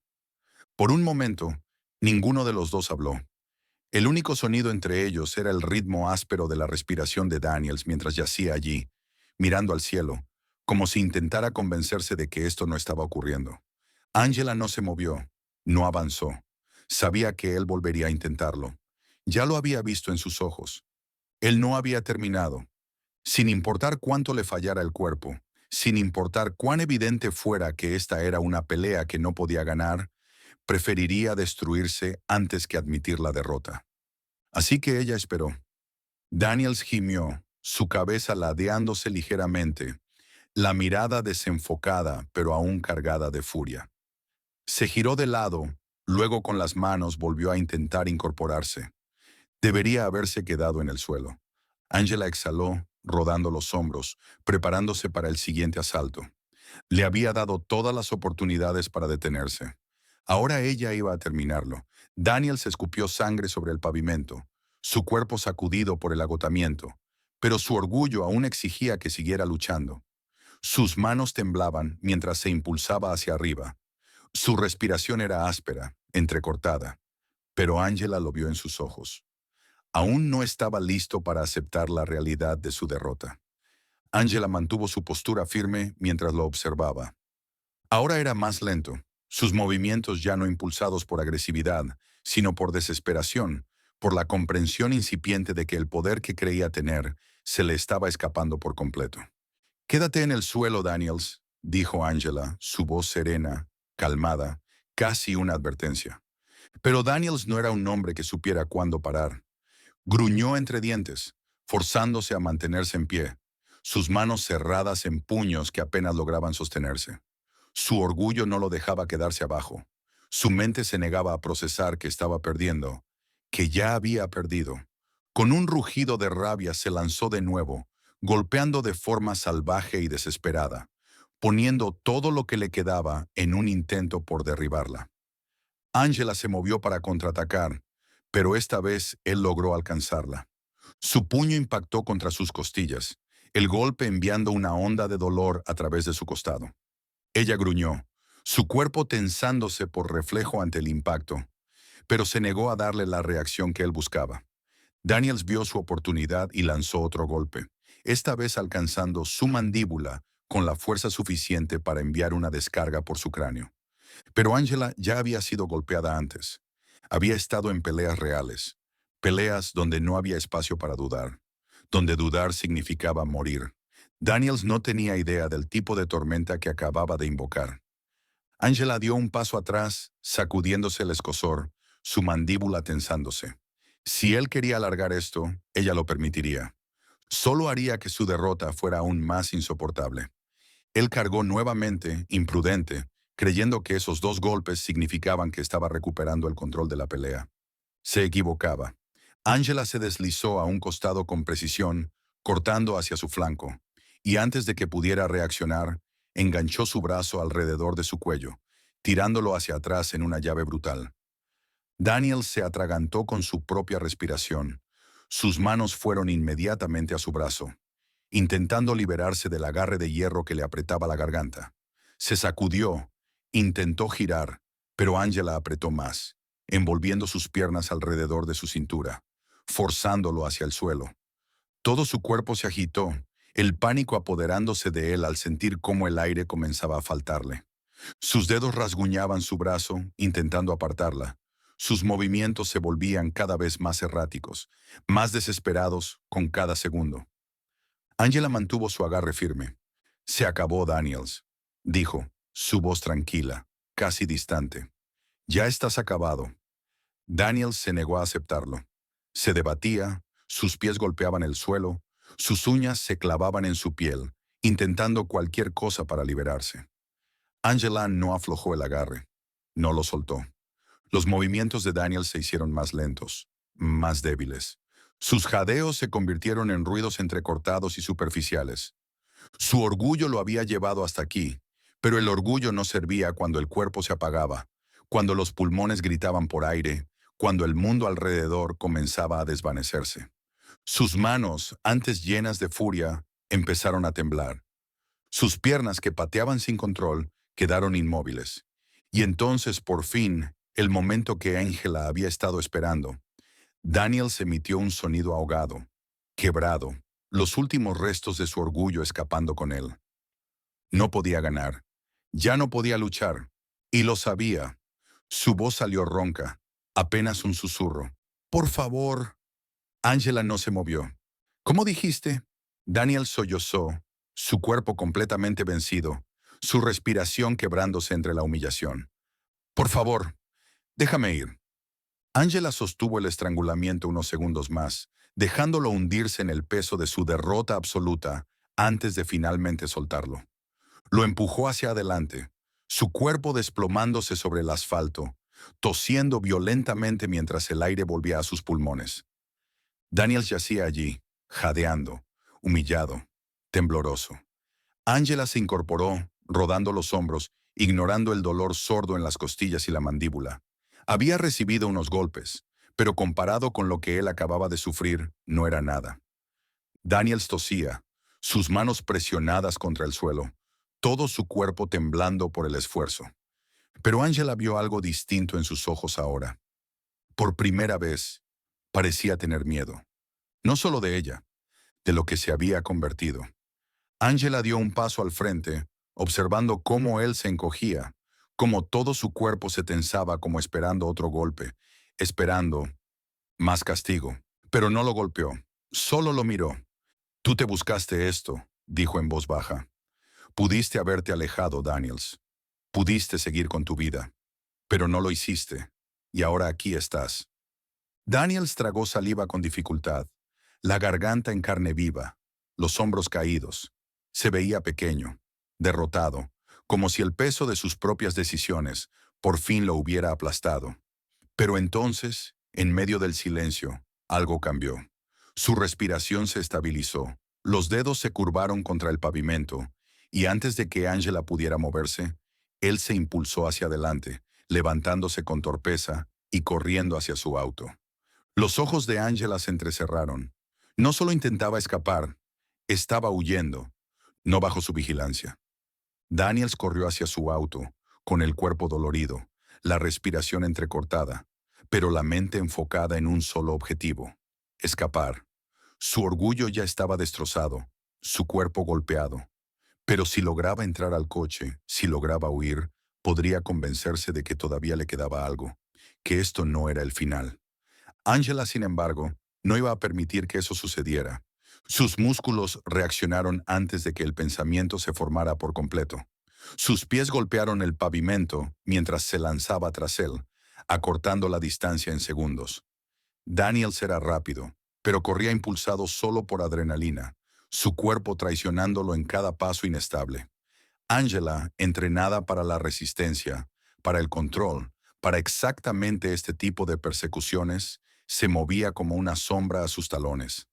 Por un momento, ninguno de los dos habló. El único sonido entre ellos era el ritmo áspero de la respiración de Daniels mientras yacía allí, mirando al cielo, como si intentara convencerse de que esto no estaba ocurriendo. Ángela no se movió, no avanzó. Sabía que él volvería a intentarlo. Ya lo había visto en sus ojos. Él no había terminado. Sin importar cuánto le fallara el cuerpo, sin importar cuán evidente fuera que esta era una pelea que no podía ganar, preferiría destruirse antes que admitir la derrota. Así que ella esperó. Daniels gimió, su cabeza ladeándose ligeramente, la mirada desenfocada pero aún cargada de furia. Se giró de lado, luego con las manos volvió a intentar incorporarse. Debería haberse quedado en el suelo. Ángela exhaló, rodando los hombros, preparándose para el siguiente asalto. Le había dado todas las oportunidades para detenerse. Ahora ella iba a terminarlo. Daniels escupió sangre sobre el pavimento, su cuerpo sacudido por el agotamiento, pero su orgullo aún exigía que siguiera luchando. Sus manos temblaban mientras se impulsaba hacia arriba. Su respiración era áspera, entrecortada, pero Ángela lo vio en sus ojos. Aún no estaba listo para aceptar la realidad de su derrota. Ángela mantuvo su postura firme mientras lo observaba. Ahora era más lento, sus movimientos ya no impulsados por agresividad, sino por desesperación, por la comprensión incipiente de que el poder que creía tener se le estaba escapando por completo. «Quédate en el suelo, Daniels», dijo Ángela, su voz serena, calmada, casi una advertencia. Pero Daniels no era un hombre que supiera cuándo parar. Gruñó entre dientes, forzándose a mantenerse en pie, sus manos cerradas en puños que apenas lograban sostenerse. Su orgullo no lo dejaba quedarse abajo. Su mente se negaba a procesar que estaba perdiendo, que ya había perdido. Con un rugido de rabia se lanzó de nuevo, golpeando de forma salvaje y desesperada, poniendo todo lo que le quedaba en un intento por derribarla. Ángela se movió para contraatacar, pero esta vez él logró alcanzarla. Su puño impactó contra sus costillas, el golpe enviando una onda de dolor a través de su costado. Ella gruñó, su cuerpo tensándose por reflejo ante el impacto, pero se negó a darle la reacción que él buscaba. Daniels vio su oportunidad y lanzó otro golpe, esta vez alcanzando su mandíbula con la fuerza suficiente para enviar una descarga por su cráneo. Pero Ángela ya había sido golpeada antes. Había estado en peleas reales, peleas donde no había espacio para dudar, donde dudar significaba morir. Daniels no tenía idea del tipo de tormenta que acababa de invocar. Ángela dio un paso atrás, sacudiéndose el escozor, su mandíbula tensándose. Si él quería alargar esto, ella lo permitiría. Solo haría que su derrota fuera aún más insoportable. Él cargó nuevamente, imprudente, creyendo que esos dos golpes significaban que estaba recuperando el control de la pelea. Se equivocaba. Ángela se deslizó a un costado con precisión, cortando hacia su flanco, y antes de que pudiera reaccionar, enganchó su brazo alrededor de su cuello, tirándolo hacia atrás en una llave brutal. Daniel se atragantó con su propia respiración. Sus manos fueron inmediatamente a su brazo, intentando liberarse del agarre de hierro que le apretaba la garganta. Se sacudió, intentó girar, pero Angela apretó más, envolviendo sus piernas alrededor de su cintura, forzándolo hacia el suelo. Todo su cuerpo se agitó, el pánico apoderándose de él al sentir cómo el aire comenzaba a faltarle. Sus dedos rasguñaban su brazo, intentando apartarla. Sus movimientos se volvían cada vez más erráticos, más desesperados con cada segundo. Angela mantuvo su agarre firme. Se acabó, Daniels, dijo, su voz tranquila, casi distante. Ya estás acabado. Daniels se negó a aceptarlo. Se debatía, sus pies golpeaban el suelo, sus uñas se clavaban en su piel, intentando cualquier cosa para liberarse. Angela no aflojó el agarre. No lo soltó. Los movimientos de Daniels se hicieron más lentos, más débiles. Sus jadeos se convirtieron en ruidos entrecortados y superficiales. Su orgullo lo había llevado hasta aquí, pero el orgullo no servía cuando el cuerpo se apagaba, cuando los pulmones gritaban por aire, cuando el mundo alrededor comenzaba a desvanecerse. Sus manos, antes llenas de furia, empezaron a temblar. Sus piernas, que pateaban sin control, quedaron inmóviles. Y entonces, por fin, el momento que Angela había estado esperando. Daniels emitió un sonido ahogado, quebrado, los últimos restos de su orgullo escapando con él. No podía ganar. Ya no podía luchar. Y lo sabía. Su voz salió ronca, apenas un susurro. «Por favor». Angela no se movió. «¿Cómo dijiste?» Daniel sollozó, su cuerpo completamente vencido, su respiración quebrándose entre la humillación. «Por favor, déjame ir». Angela sostuvo el estrangulamiento unos segundos más, dejándolo hundirse en el peso de su derrota absoluta antes de finalmente soltarlo. Lo empujó hacia adelante, su cuerpo desplomándose sobre el asfalto, tosiendo violentamente mientras el aire volvía a sus pulmones. Daniels yacía allí, jadeando, humillado, tembloroso. Angela se incorporó, rodando los hombros, ignorando el dolor sordo en las costillas y la mandíbula. Había recibido unos golpes, pero comparado con lo que él acababa de sufrir, no era nada. Daniels tosía, sus manos presionadas contra el suelo, todo su cuerpo temblando por el esfuerzo. Pero Angela vio algo distinto en sus ojos ahora. Por primera vez, parecía tener miedo. No solo de ella, de lo que se había convertido. Angela dio un paso al frente, observando cómo él se encogía, cómo todo su cuerpo se tensaba como esperando otro golpe, esperando más castigo. Pero no lo golpeó, solo lo miró. «Tú te buscaste esto», dijo en voz baja. «Pudiste haberte alejado, Daniels. Pudiste seguir con tu vida. Pero no lo hiciste. Y ahora aquí estás». Daniels tragó saliva con dificultad, la garganta en carne viva, los hombros caídos. Se veía pequeño, derrotado, como si el peso de sus propias decisiones por fin lo hubiera aplastado. Pero entonces, en medio del silencio, algo cambió. Su respiración se estabilizó, los dedos se curvaron contra el pavimento, y antes de que Angela pudiera moverse, él se impulsó hacia adelante, levantándose con torpeza y corriendo hacia su auto. Los ojos de Angela se entrecerraron. No solo intentaba escapar, estaba huyendo, no bajo su vigilancia. Daniels corrió hacia su auto, con el cuerpo dolorido, la respiración entrecortada, pero la mente enfocada en un solo objetivo: escapar. Su orgullo ya estaba destrozado, su cuerpo golpeado. Pero si lograba entrar al coche, si lograba huir, podría convencerse de que todavía le quedaba algo, que esto no era el final. Angela, sin embargo, no iba a permitir que eso sucediera. Sus músculos reaccionaron antes de que el pensamiento se formara por completo. Sus pies golpearon el pavimento mientras se lanzaba tras él, acortando la distancia en segundos. Daniels era rápido, pero corría impulsado solo por adrenalina, su cuerpo traicionándolo en cada paso inestable. Angela, entrenada para la resistencia, para el control, para exactamente este tipo de persecuciones, se movía como una sombra a sus talones.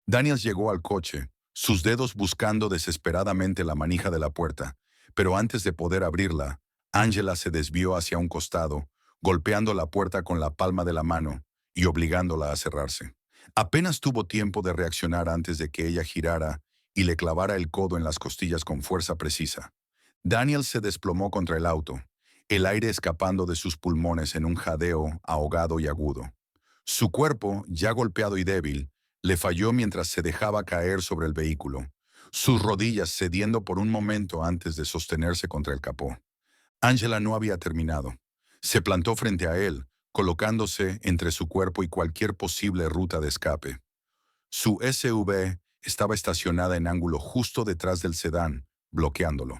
Daniels llegó al coche, sus dedos buscando desesperadamente la manija de la puerta, pero antes de poder abrirla, Angela se desvió hacia un costado, golpeando la puerta con la palma de la mano y obligándola a cerrarse. Apenas tuvo tiempo de reaccionar antes de que ella girara y le clavara el codo en las costillas con fuerza precisa. Daniel se desplomó contra el auto, el aire escapando de sus pulmones en un jadeo ahogado y agudo. Su cuerpo, ya golpeado y débil, le falló mientras se dejaba caer sobre el vehículo, sus rodillas cediendo por un momento antes de sostenerse contra el capó. Angela no había terminado. Se plantó frente a él, colocándose entre su cuerpo y cualquier posible ruta de escape. Su SUV estaba estacionada en ángulo justo detrás del sedán, bloqueándolo.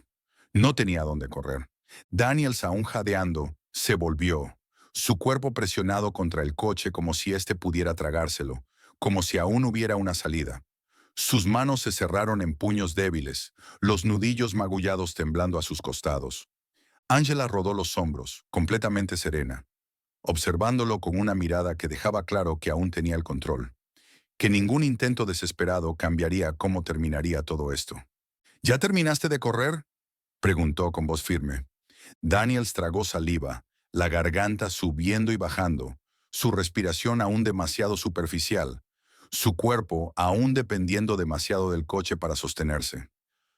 No tenía dónde correr. Daniels, aún jadeando, se volvió, su cuerpo presionado contra el coche como si éste pudiera tragárselo, como si aún hubiera una salida. Sus manos se cerraron en puños débiles, los nudillos magullados temblando a sus costados. Angela rodó los hombros, completamente serena, observándolo con una mirada que dejaba claro que aún tenía el control, que ningún intento desesperado cambiaría cómo terminaría todo esto. ¿Ya terminaste de correr?, preguntó con voz firme. Daniels tragó saliva, la garganta subiendo y bajando, su respiración aún demasiado superficial, su cuerpo aún dependiendo demasiado del coche para sostenerse.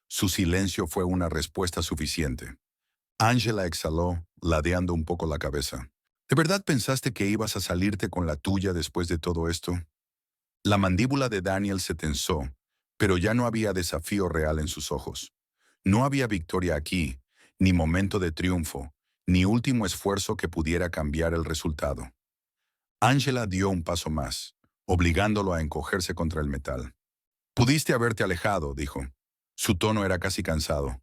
Su silencio fue una respuesta suficiente. Angela exhaló, ladeando un poco la cabeza. ¿De verdad pensaste que ibas a salirte con la tuya después de todo esto? La mandíbula de Daniel se tensó, pero ya no había desafío real en sus ojos. No había victoria aquí, ni momento de triunfo, ni último esfuerzo que pudiera cambiar el resultado. Angela dio un paso más, obligándolo a encogerse contra el metal. Pudiste haberte alejado, dijo. Su tono era casi cansado.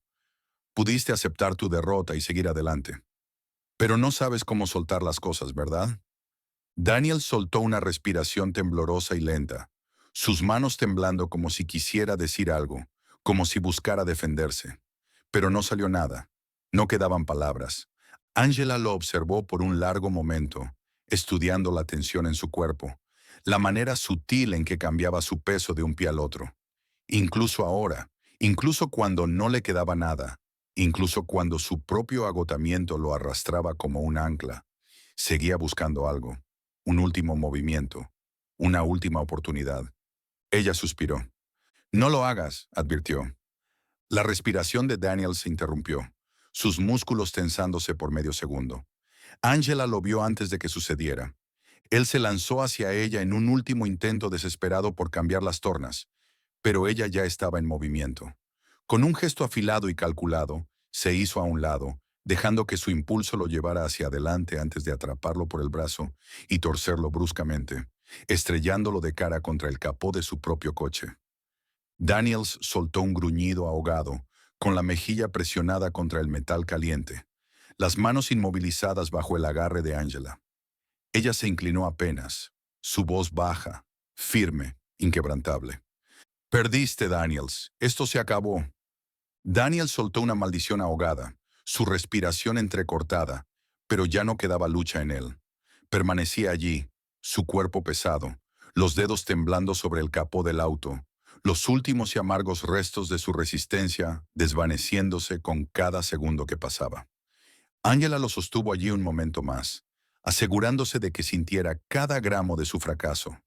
Pudiste aceptar tu derrota y seguir adelante. Pero no sabes cómo soltar las cosas, ¿verdad? Daniel soltó una respiración temblorosa y lenta, sus manos temblando como si quisiera decir algo, como si buscara defenderse. Pero no salió nada. No quedaban palabras. Angela lo observó por un largo momento, estudiando la tensión en su cuerpo, la manera sutil en que cambiaba su peso de un pie al otro. Incluso ahora, incluso cuando no le quedaba nada, incluso cuando su propio agotamiento lo arrastraba como un ancla, seguía buscando algo, un último movimiento, una última oportunidad. Ella suspiró. No lo hagas, advirtió. La respiración de Daniel se interrumpió, sus músculos tensándose por medio segundo. Angela lo vio antes de que sucediera. Él se lanzó hacia ella en un último intento desesperado por cambiar las tornas, pero ella ya estaba en movimiento. Con un gesto afilado y calculado, se hizo a un lado, dejando que su impulso lo llevara hacia adelante antes de atraparlo por el brazo y torcerlo bruscamente, estrellándolo de cara contra el capó de su propio coche. Daniels soltó un gruñido ahogado, con la mejilla presionada contra el metal caliente, las manos inmovilizadas bajo el agarre de Angela. Ella se inclinó apenas, su voz baja, firme, inquebrantable. Perdiste, Daniels. Esto se acabó. Daniel soltó una maldición ahogada, su respiración entrecortada, pero ya no quedaba lucha en él. Permanecía allí, su cuerpo pesado, los dedos temblando sobre el capó del auto, los últimos y amargos restos de su resistencia desvaneciéndose con cada segundo que pasaba. Angela lo sostuvo allí un momento más, asegurándose de que sintiera cada gramo de su fracaso,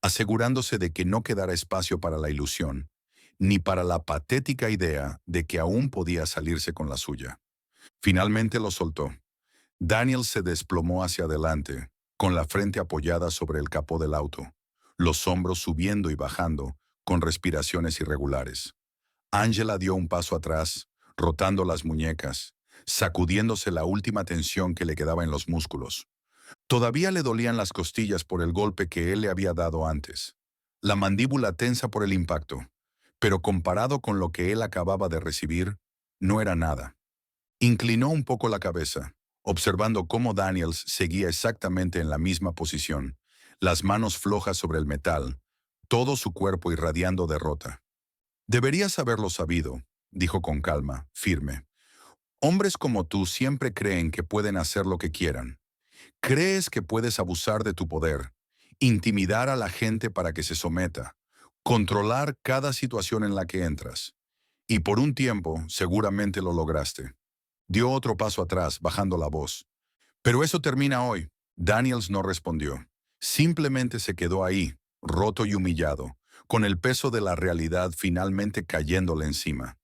asegurándose de que no quedara espacio para la ilusión, ni para la patética idea de que aún podía salirse con la suya. Finalmente lo soltó. Daniel se desplomó hacia adelante, con la frente apoyada sobre el capó del auto, los hombros subiendo y bajando, con respiraciones irregulares. Angela dio un paso atrás, rotando las muñecas, sacudiéndose la última tensión que le quedaba en los músculos. Todavía le dolían las costillas por el golpe que él le había dado antes, la mandíbula tensa por el impacto, pero comparado con lo que él acababa de recibir, no era nada. Inclinó un poco la cabeza, observando cómo Daniels seguía exactamente en la misma posición, las manos flojas sobre el metal, todo su cuerpo irradiando derrota. Deberías haberlo sabido, dijo con calma, firme. Hombres como tú siempre creen que pueden hacer lo que quieran. Crees que puedes abusar de tu poder, intimidar a la gente para que se someta, controlar cada situación en la que entras. Y por un tiempo seguramente lo lograste. Dio otro paso atrás, bajando la voz. Pero eso termina hoy. Daniels no respondió. Simplemente se quedó ahí, roto y humillado, con el peso de la realidad finalmente cayéndole encima.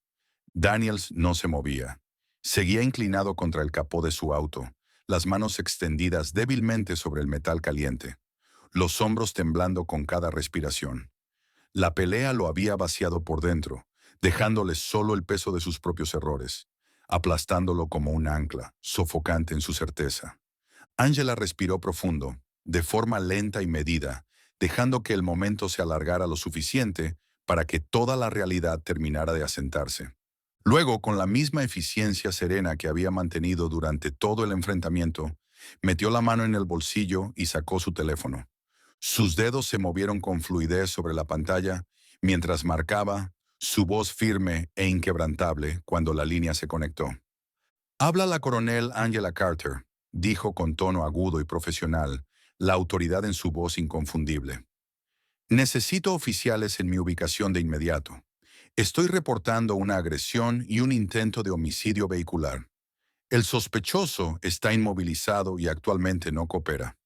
Daniels no se movía. Seguía inclinado contra el capó de su auto, las manos extendidas débilmente sobre el metal caliente, los hombros temblando con cada respiración. La pelea lo había vaciado por dentro, dejándole solo el peso de sus propios errores, aplastándolo como un ancla, sofocante en su certeza. Angela respiró profundo, de forma lenta y medida, dejando que el momento se alargara lo suficiente para que toda la realidad terminara de asentarse. Luego, con la misma eficiencia serena que había mantenido durante todo el enfrentamiento, metió la mano en el bolsillo y sacó su teléfono. Sus dedos se movieron con fluidez sobre la pantalla mientras marcaba, su voz firme e inquebrantable cuando la línea se conectó. «Habla la coronel Angela Carter», dijo con tono agudo y profesional, la autoridad en su voz inconfundible. «Necesito oficiales en mi ubicación de inmediato. Estoy reportando una agresión y un intento de homicidio vehicular. El sospechoso está inmovilizado y actualmente no coopera».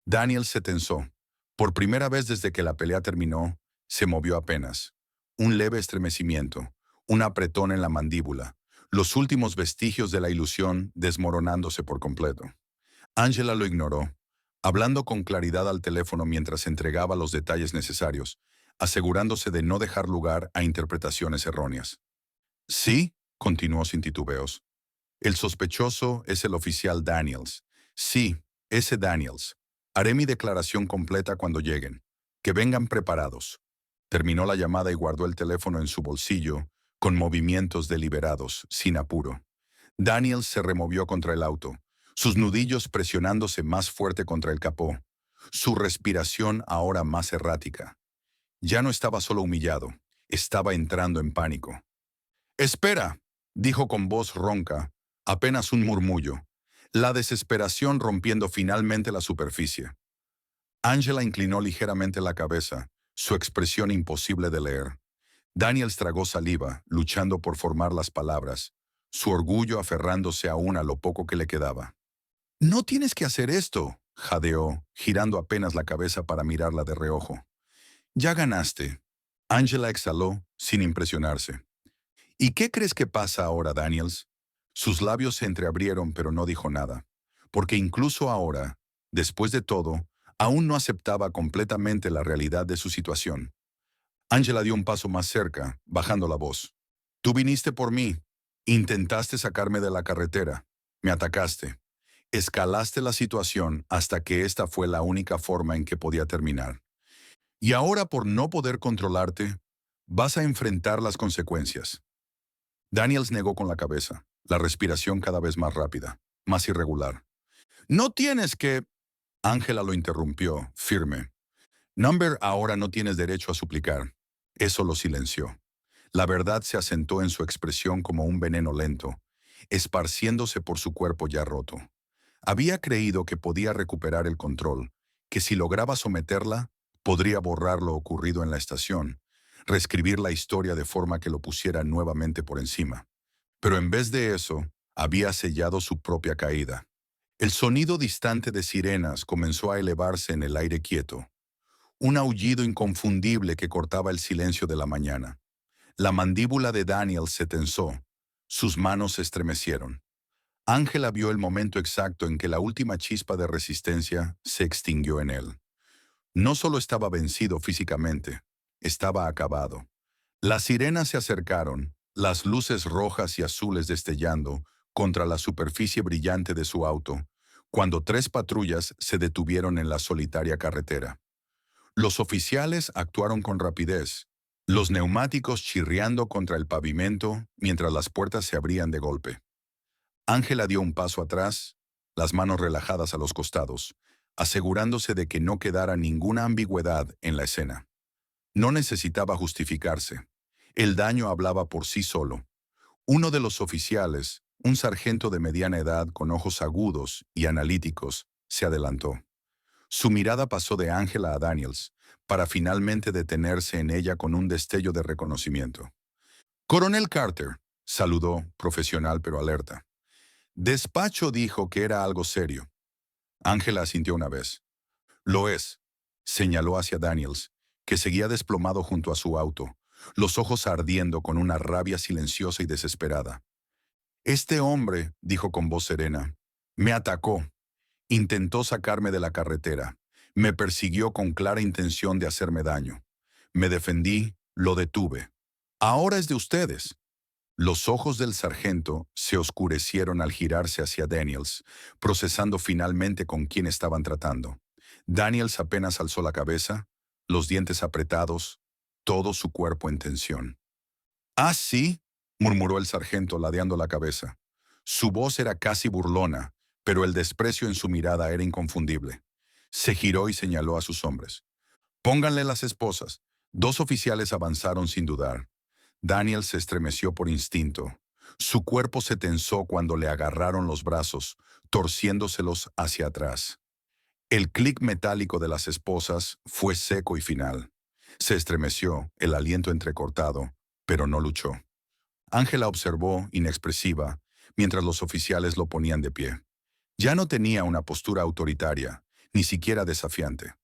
Daniel se tensó. Por primera vez desde que la pelea terminó, se movió apenas. Un leve estremecimiento, un apretón en la mandíbula, los últimos vestigios de la ilusión desmoronándose por completo. Angela lo ignoró, hablando con claridad al teléfono mientras entregaba los detalles necesarios, asegurándose de no dejar lugar a interpretaciones erróneas. «Sí», continuó sin titubeos. «El sospechoso es el oficial Daniels. Sí, ese Daniels. Haré mi declaración completa cuando lleguen. Que vengan preparados». Terminó la llamada y guardó el teléfono en su bolsillo, con movimientos deliberados, sin apuro. Daniels se removió contra el auto, sus nudillos presionándose más fuerte contra el capó, su respiración ahora más errática. Ya no estaba solo humillado, estaba entrando en pánico. «Espera», dijo con voz ronca, apenas un murmullo, la desesperación rompiendo finalmente la superficie. Angela inclinó ligeramente la cabeza, su expresión imposible de leer. Daniels tragó saliva, luchando por formar las palabras, su orgullo aferrándose aún a lo poco que le quedaba. «No tienes que hacer esto», jadeó, girando apenas la cabeza para mirarla de reojo. «Ya ganaste». Angela exhaló, sin impresionarse. «¿Y qué crees que pasa ahora, Daniels?» Sus labios se entreabrieron, pero no dijo nada, porque incluso ahora, después de todo, aún no aceptaba completamente la realidad de su situación. Angela dio un paso más cerca, bajando la voz. «Tú viniste por mí. Intentaste sacarme de la carretera. Me atacaste. Escalaste la situación hasta que esta fue la única forma en que podía terminar. Y ahora, por no poder controlarte, vas a enfrentar las consecuencias». Daniels negó con la cabeza, la respiración cada vez más rápida, más irregular. «No tienes que...» Ángela lo interrumpió, firme. «Number, ahora no tienes derecho a suplicar». Eso lo silenció. La verdad se asentó en su expresión como un veneno lento, esparciéndose por su cuerpo ya roto. Había creído que podía recuperar el control, que si lograba someterla, podría borrar lo ocurrido en la estación, reescribir la historia de forma que lo pusiera nuevamente por encima. Pero en vez de eso, había sellado su propia caída. El sonido distante de sirenas comenzó a elevarse en el aire quieto. Un aullido inconfundible que cortaba el silencio de la mañana. La mandíbula de Daniel se tensó. Sus manos se estremecieron. Ángela vio el momento exacto en que la última chispa de resistencia se extinguió en él. No solo estaba vencido físicamente, estaba acabado. Las sirenas se acercaron, las luces rojas y azules destellando contra la superficie brillante de su auto, cuando 3 patrullas se detuvieron en la solitaria carretera. Los oficiales actuaron con rapidez, los neumáticos chirriando contra el pavimento mientras las puertas se abrían de golpe. Ángela dio un paso atrás, las manos relajadas a los costados, asegurándose de que no quedara ninguna ambigüedad en la escena. No necesitaba justificarse. El daño hablaba por sí solo. Uno de los oficiales, un sargento de mediana edad con ojos agudos y analíticos, se adelantó. Su mirada pasó de Ángela a Daniels, para finalmente detenerse en ella con un destello de reconocimiento. «Coronel Carter», saludó, profesional pero alerta. «Despacho dijo que era algo serio». Ángela asintió una vez. «Lo es», señaló hacia Daniels, que seguía desplomado junto a su auto, los ojos ardiendo con una rabia silenciosa y desesperada. Este hombre, dijo con voz serena, me atacó, intentó sacarme de la carretera, me persiguió con clara intención de hacerme daño. Me defendí, lo detuve. Ahora es de ustedes. Los ojos del sargento se oscurecieron al girarse hacia Daniels, procesando finalmente con quién estaban tratando. Daniels apenas alzó la cabeza, los dientes apretados, todo su cuerpo en tensión. «Ah, sí», murmuró el sargento ladeando la cabeza. Su voz era casi burlona, pero el desprecio en su mirada era inconfundible. Se giró y señaló a sus hombres. «Pónganle las esposas». Dos oficiales avanzaron sin dudar. Daniel se estremeció por instinto. Su cuerpo se tensó cuando le agarraron los brazos, torciéndoselos hacia atrás. El clic metálico de las esposas fue seco y final. Se estremeció, el aliento entrecortado, pero no luchó. Ángela observó, inexpresiva, mientras los oficiales lo ponían de pie. Ya no tenía una postura autoritaria, ni siquiera desafiante.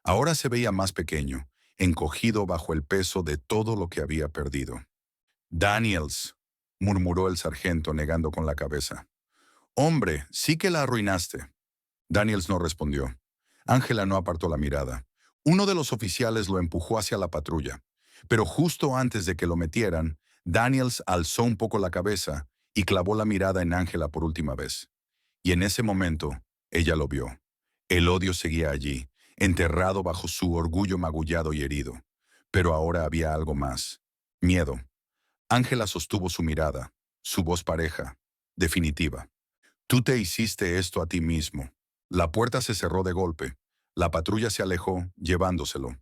Ahora se veía más pequeño, encogido bajo el peso de todo lo que había perdido. «Daniels», murmuró el sargento negando con la cabeza. «Hombre, sí que la arruinaste». Daniels no respondió. Ángela no apartó la mirada. Uno de los oficiales lo empujó hacia la patrulla, pero justo antes de que lo metieran, Daniels alzó un poco la cabeza y clavó la mirada en Ángela por última vez. Y en ese momento, ella lo vio. El odio seguía allí, enterrado bajo su orgullo magullado y herido. Pero ahora había algo más. Miedo. Ángela sostuvo su mirada, su voz pareja, definitiva. «Tú te hiciste esto a ti mismo». La puerta se cerró de golpe. La patrulla se alejó, llevándoselo.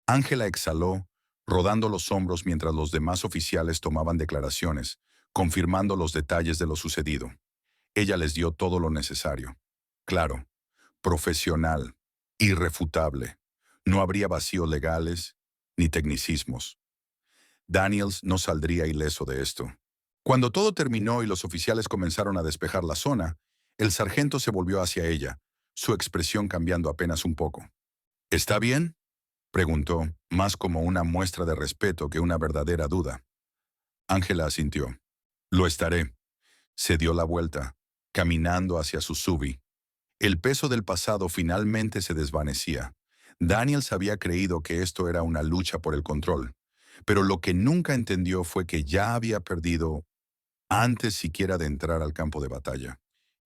Ángela exhaló, rodando los hombros mientras los demás oficiales tomaban declaraciones, confirmando los detalles de lo sucedido. Ella les dio todo lo necesario. Claro, profesional, irrefutable. No habría vacíos legales ni tecnicismos. Daniels no saldría ileso de esto. Cuando todo terminó y los oficiales comenzaron a despejar la zona, el sargento se volvió hacia ella, su expresión cambiando apenas un poco. «¿Está bien?», preguntó, más como una muestra de respeto que una verdadera duda. Ángela asintió. «Lo estaré». Se dio la vuelta, caminando hacia su SUV. El peso del pasado finalmente se desvanecía. Daniels había creído que esto era una lucha por el control, pero lo que nunca entendió fue que ya había perdido antes siquiera de entrar al campo de batalla.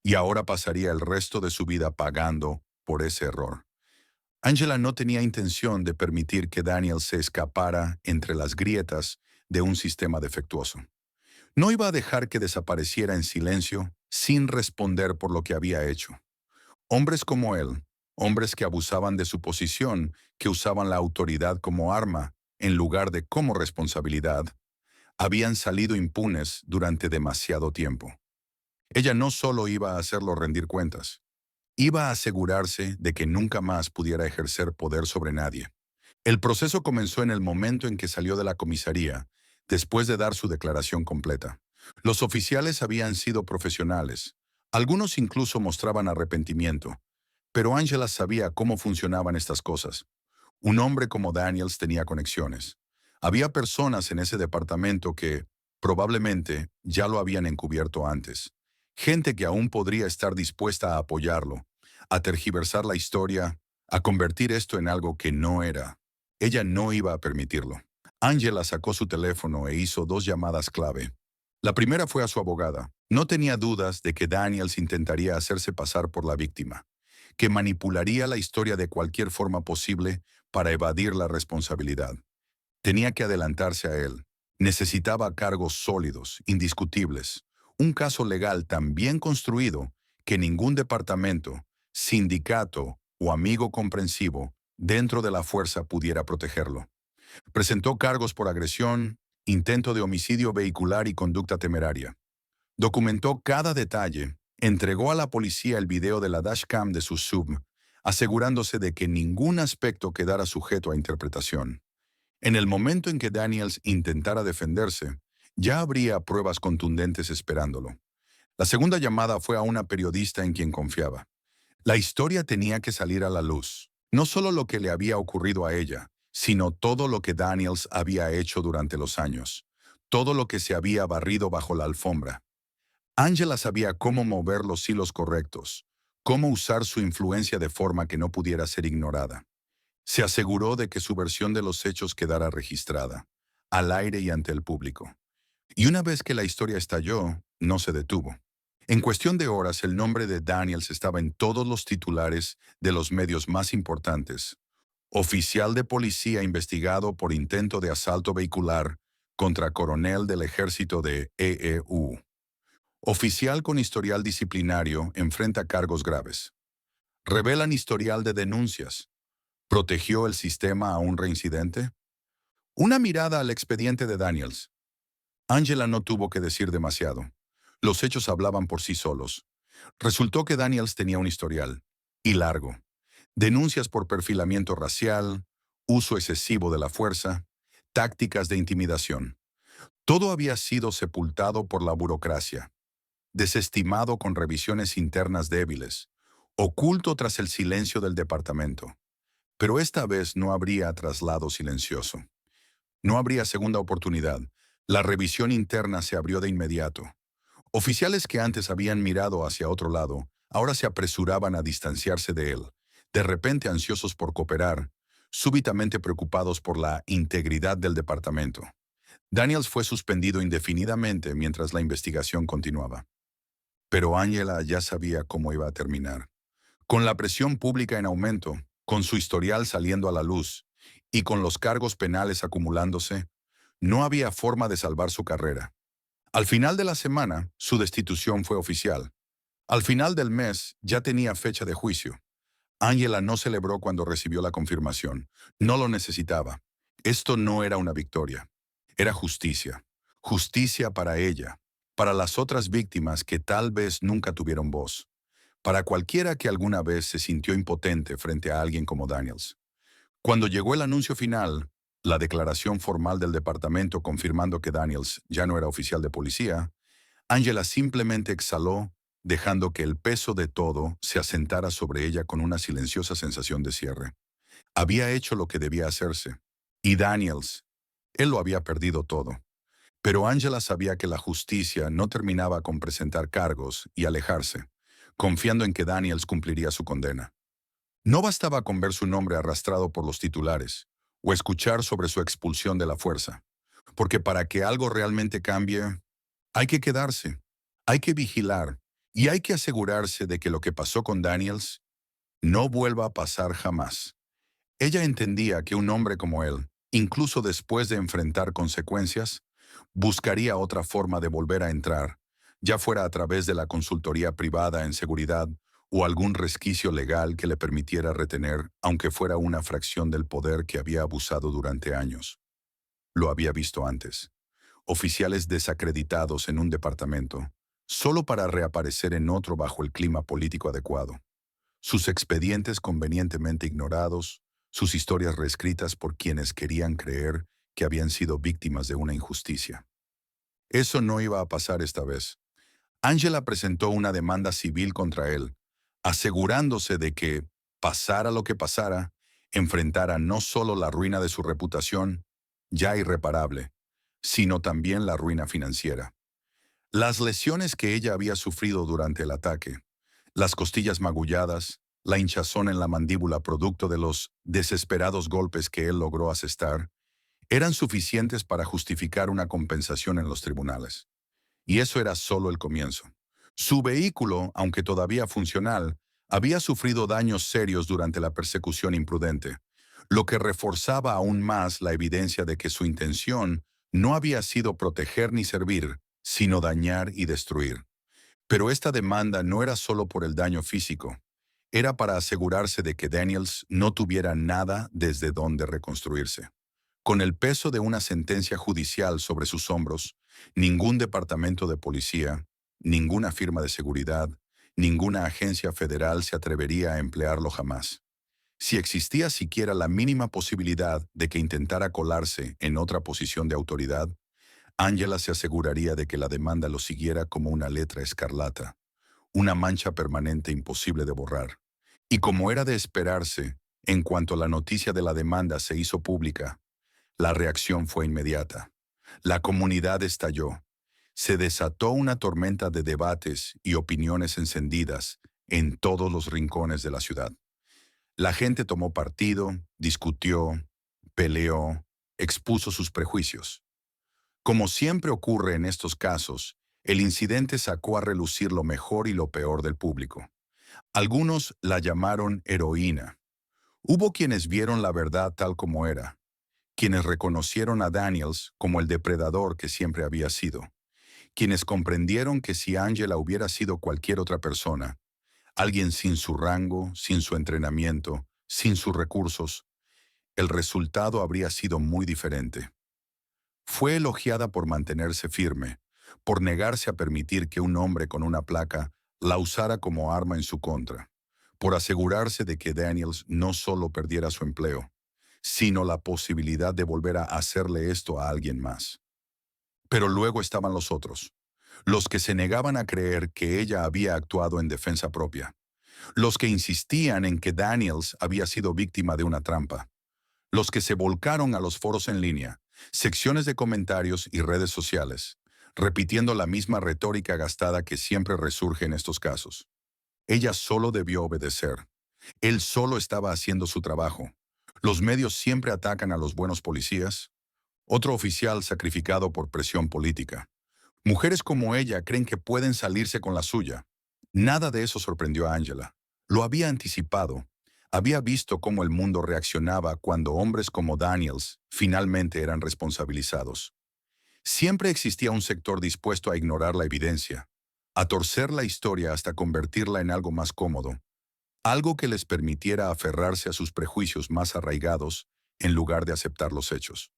Y ahora pasaría el resto de su vida pagando por ese error. Angela no tenía intención de permitir que Daniel se escapara entre las grietas de un sistema defectuoso. No iba a dejar que desapareciera en silencio sin responder por lo que había hecho. Hombres como él, hombres que abusaban de su posición, que usaban la autoridad como arma en lugar de como responsabilidad, habían salido impunes durante demasiado tiempo. Ella no solo iba a hacerlo rendir cuentas, iba a asegurarse de que nunca más pudiera ejercer poder sobre nadie. El proceso comenzó en el momento en que salió de la comisaría, después de dar su declaración completa. Los oficiales habían sido profesionales. Algunos incluso mostraban arrepentimiento. Pero Angela sabía cómo funcionaban estas cosas. Un hombre como Daniels tenía conexiones. Había personas en ese departamento que, probablemente, ya lo habían encubierto antes. Gente que aún podría estar dispuesta a apoyarlo, a tergiversar la historia, a convertir esto en algo que no era. Ella no iba a permitirlo. Angela sacó su teléfono e hizo dos llamadas clave. La primera fue a su abogada. No tenía dudas de que Daniels intentaría hacerse pasar por la víctima, que manipularía la historia de cualquier forma posible para evadir la responsabilidad. Tenía que adelantarse a él. Necesitaba cargos sólidos, indiscutibles. Un caso legal tan bien construido que ningún departamento, sindicato o amigo comprensivo dentro de la fuerza pudiera protegerlo. Presentó cargos por agresión, intento de homicidio vehicular y conducta temeraria. Documentó cada detalle, entregó a la policía el video de la dashcam de su SUV, asegurándose de que ningún aspecto quedara sujeto a interpretación. En el momento en que Daniels intentara defenderse, ya habría pruebas contundentes esperándolo. La segunda llamada fue a una periodista en quien confiaba. La historia tenía que salir a la luz, no solo lo que le había ocurrido a ella, sino todo lo que Daniels había hecho durante los años, todo lo que se había barrido bajo la alfombra. Angela sabía cómo mover los hilos correctos, cómo usar su influencia de forma que no pudiera ser ignorada. Se aseguró de que su versión de los hechos quedara registrada, al aire y ante el público. Y una vez que la historia estalló, no se detuvo. En cuestión de horas, el nombre de Daniels estaba en todos los titulares de los medios más importantes. Oficial de policía investigado por intento de asalto vehicular contra coronel del ejército de EEU. Oficial con historial disciplinario enfrenta cargos graves. Revelan historial de denuncias. ¿Protegió el sistema a un reincidente? Una mirada al expediente de Daniels. Angela no tuvo que decir demasiado. Los hechos hablaban por sí solos. Resultó que Daniels tenía un historial, y largo. Denuncias por perfilamiento racial, uso excesivo de la fuerza, tácticas de intimidación. Todo había sido sepultado por la burocracia, desestimado con revisiones internas débiles, oculto tras el silencio del departamento. Pero esta vez no habría traslado silencioso. No habría segunda oportunidad. La revisión interna se abrió de inmediato. Oficiales que antes habían mirado hacia otro lado, ahora se apresuraban a distanciarse de él, de repente ansiosos por cooperar, súbitamente preocupados por la integridad del departamento. Daniels fue suspendido indefinidamente mientras la investigación continuaba. Pero Angela ya sabía cómo iba a terminar. Con la presión pública en aumento, con su historial saliendo a la luz y con los cargos penales acumulándose, no había forma de salvar su carrera. Al final de la semana, su destitución fue oficial. Al final del mes, ya tenía fecha de juicio. Angela no celebró cuando recibió la confirmación. No lo necesitaba. Esto no era una victoria. Era justicia. Justicia para ella, para las otras víctimas que tal vez nunca tuvieron voz, para cualquiera que alguna vez se sintió impotente frente a alguien como Daniels. Cuando llegó el anuncio final, la declaración formal del departamento confirmando que Daniels ya no era oficial de policía, Angela simplemente exhaló, dejando que el peso de todo se asentara sobre ella con una silenciosa sensación de cierre. Había hecho lo que debía hacerse. Y Daniels, él lo había perdido todo. Pero Angela sabía que la justicia no terminaba con presentar cargos y alejarse, confiando en que Daniels cumpliría su condena. No bastaba con ver su nombre arrastrado por los titulares o escuchar sobre su expulsión de la fuerza, porque para que algo realmente cambie, hay que quedarse, hay que vigilar y hay que asegurarse de que lo que pasó con Daniels no vuelva a pasar jamás. Ella entendía que un hombre como él, incluso después de enfrentar consecuencias, buscaría otra forma de volver a entrar, ya fuera a través de la consultoría privada en seguridad o algún resquicio legal que le permitiera retener, aunque fuera una fracción del poder que había abusado durante años. Lo había visto antes. Oficiales desacreditados en un departamento, solo para reaparecer en otro bajo el clima político adecuado. Sus expedientes convenientemente ignorados, sus historias reescritas por quienes querían creer que habían sido víctimas de una injusticia. Eso no iba a pasar esta vez. Angela presentó una demanda civil contra él, asegurándose de que, pasara lo que pasara, enfrentara no solo la ruina de su reputación, ya irreparable, sino también la ruina financiera. Las lesiones que ella había sufrido durante el ataque, las costillas magulladas, la hinchazón en la mandíbula producto de los desesperados golpes que él logró asestar, eran suficientes para justificar una compensación en los tribunales. Y eso era solo el comienzo. Su vehículo, aunque todavía funcional, había sufrido daños serios durante la persecución imprudente, lo que reforzaba aún más la evidencia de que su intención no había sido proteger ni servir, sino dañar y destruir. Pero esta demanda no era solo por el daño físico, era para asegurarse de que Daniels no tuviera nada desde donde reconstruirse. Con el peso de una sentencia judicial sobre sus hombros, ningún departamento de policía, ninguna firma de seguridad, ninguna agencia federal se atrevería a emplearlo jamás. Si existía siquiera la mínima posibilidad de que intentara colarse en otra posición de autoridad, Angela se aseguraría de que la demanda lo siguiera como una letra escarlata, una mancha permanente imposible de borrar. Y como era de esperarse, en cuanto la noticia de la demanda se hizo pública, la reacción fue inmediata. La comunidad estalló. Se desató una tormenta de debates y opiniones encendidas en todos los rincones de la ciudad. La gente tomó partido, discutió, peleó, expuso sus prejuicios. Como siempre ocurre en estos casos, el incidente sacó a relucir lo mejor y lo peor del público. Algunos la llamaron heroína. Hubo quienes vieron la verdad tal como era, quienes reconocieron a Daniels como el depredador que siempre había sido, quienes comprendieron que si Angela hubiera sido cualquier otra persona, alguien sin su rango, sin su entrenamiento, sin sus recursos, el resultado habría sido muy diferente. Fue elogiada por mantenerse firme, por negarse a permitir que un hombre con una placa la usara como arma en su contra, por asegurarse de que Daniels no solo perdiera su empleo, sino la posibilidad de volver a hacerle esto a alguien más. Pero luego estaban los otros, los que se negaban a creer que ella había actuado en defensa propia, los que insistían en que Daniels había sido víctima de una trampa, los que se volcaron a los foros en línea, secciones de comentarios y redes sociales, repitiendo la misma retórica gastada que siempre resurge en estos casos. Ella solo debió obedecer. Él solo estaba haciendo su trabajo. Los medios siempre atacan a los buenos policías. Otro oficial sacrificado por presión política. Mujeres como ella creen que pueden salirse con la suya. Nada de eso sorprendió a Angela. Lo había anticipado. Había visto cómo el mundo reaccionaba cuando hombres como Daniels finalmente eran responsabilizados. Siempre existía un sector dispuesto a ignorar la evidencia, a torcer la historia hasta convertirla en algo más cómodo, algo que les permitiera aferrarse a sus prejuicios más arraigados en lugar de aceptar los hechos.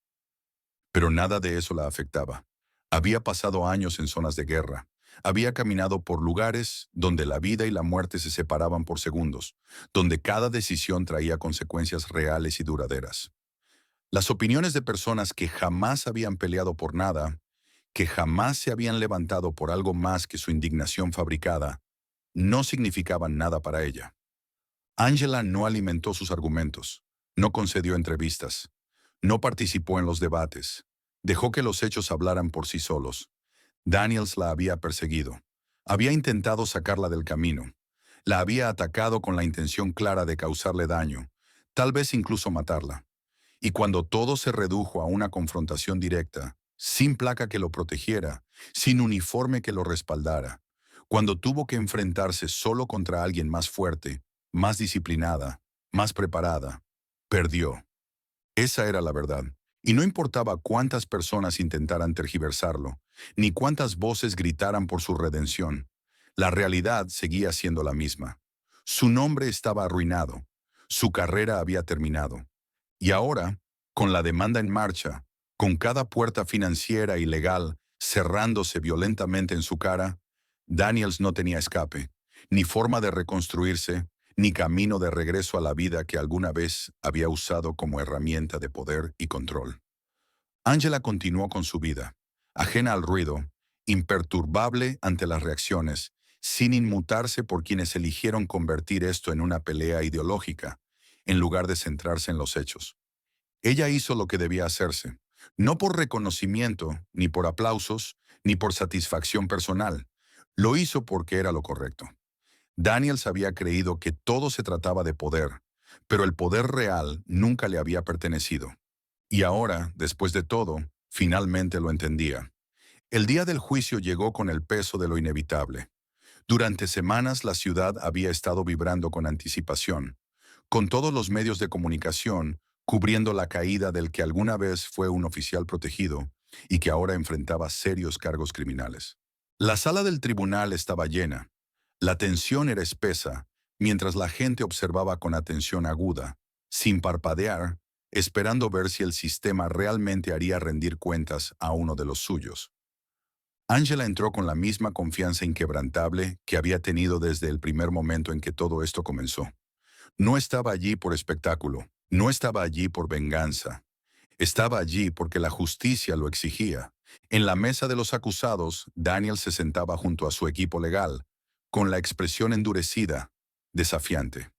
Pero nada de eso la afectaba. Había pasado años en zonas de guerra. Había caminado por lugares donde la vida y la muerte se separaban por segundos, donde cada decisión traía consecuencias reales y duraderas. Las opiniones de personas que jamás habían peleado por nada, que jamás se habían levantado por algo más que su indignación fabricada, no significaban nada para ella. Angela no alimentó sus argumentos, no concedió entrevistas, no participó en los debates, dejó que los hechos hablaran por sí solos. Daniels la había perseguido, había intentado sacarla del camino, la había atacado con la intención clara de causarle daño, tal vez incluso matarla. Y cuando todo se redujo a una confrontación directa, sin placa que lo protegiera, sin uniforme que lo respaldara, cuando tuvo que enfrentarse solo contra alguien más fuerte, más disciplinada, más preparada, perdió. Esa era la verdad. Y no importaba cuántas personas intentaran tergiversarlo, ni cuántas voces gritaran por su redención, la realidad seguía siendo la misma. Su nombre estaba arruinado, su carrera había terminado. Y ahora, con la demanda en marcha, con cada puerta financiera y legal cerrándose violentamente en su cara, Daniels no tenía escape, ni forma de reconstruirse, ni camino de regreso a la vida que alguna vez había usado como herramienta de poder y control. Angela continuó con su vida, ajena al ruido, imperturbable ante las reacciones, sin inmutarse por quienes eligieron convertir esto en una pelea ideológica, en lugar de centrarse en los hechos. Ella hizo lo que debía hacerse, no por reconocimiento, ni por aplausos, ni por satisfacción personal. Lo hizo porque era lo correcto. Daniels había creído que todo se trataba de poder, pero el poder real nunca le había pertenecido. Y ahora, después de todo, finalmente lo entendía. El día del juicio llegó con el peso de lo inevitable. Durante semanas la ciudad había estado vibrando con anticipación, con todos los medios de comunicación cubriendo la caída del que alguna vez fue un oficial protegido y que ahora enfrentaba serios cargos criminales. La sala del tribunal estaba llena. La tensión era espesa, mientras la gente observaba con atención aguda, sin parpadear, esperando ver si el sistema realmente haría rendir cuentas a uno de los suyos. Angela entró con la misma confianza inquebrantable que había tenido desde el primer momento en que todo esto comenzó. No estaba allí por espectáculo, no estaba allí por venganza. Estaba allí porque la justicia lo exigía. En la mesa de los acusados, Daniel se sentaba junto a su equipo legal, con la expresión endurecida, desafiante.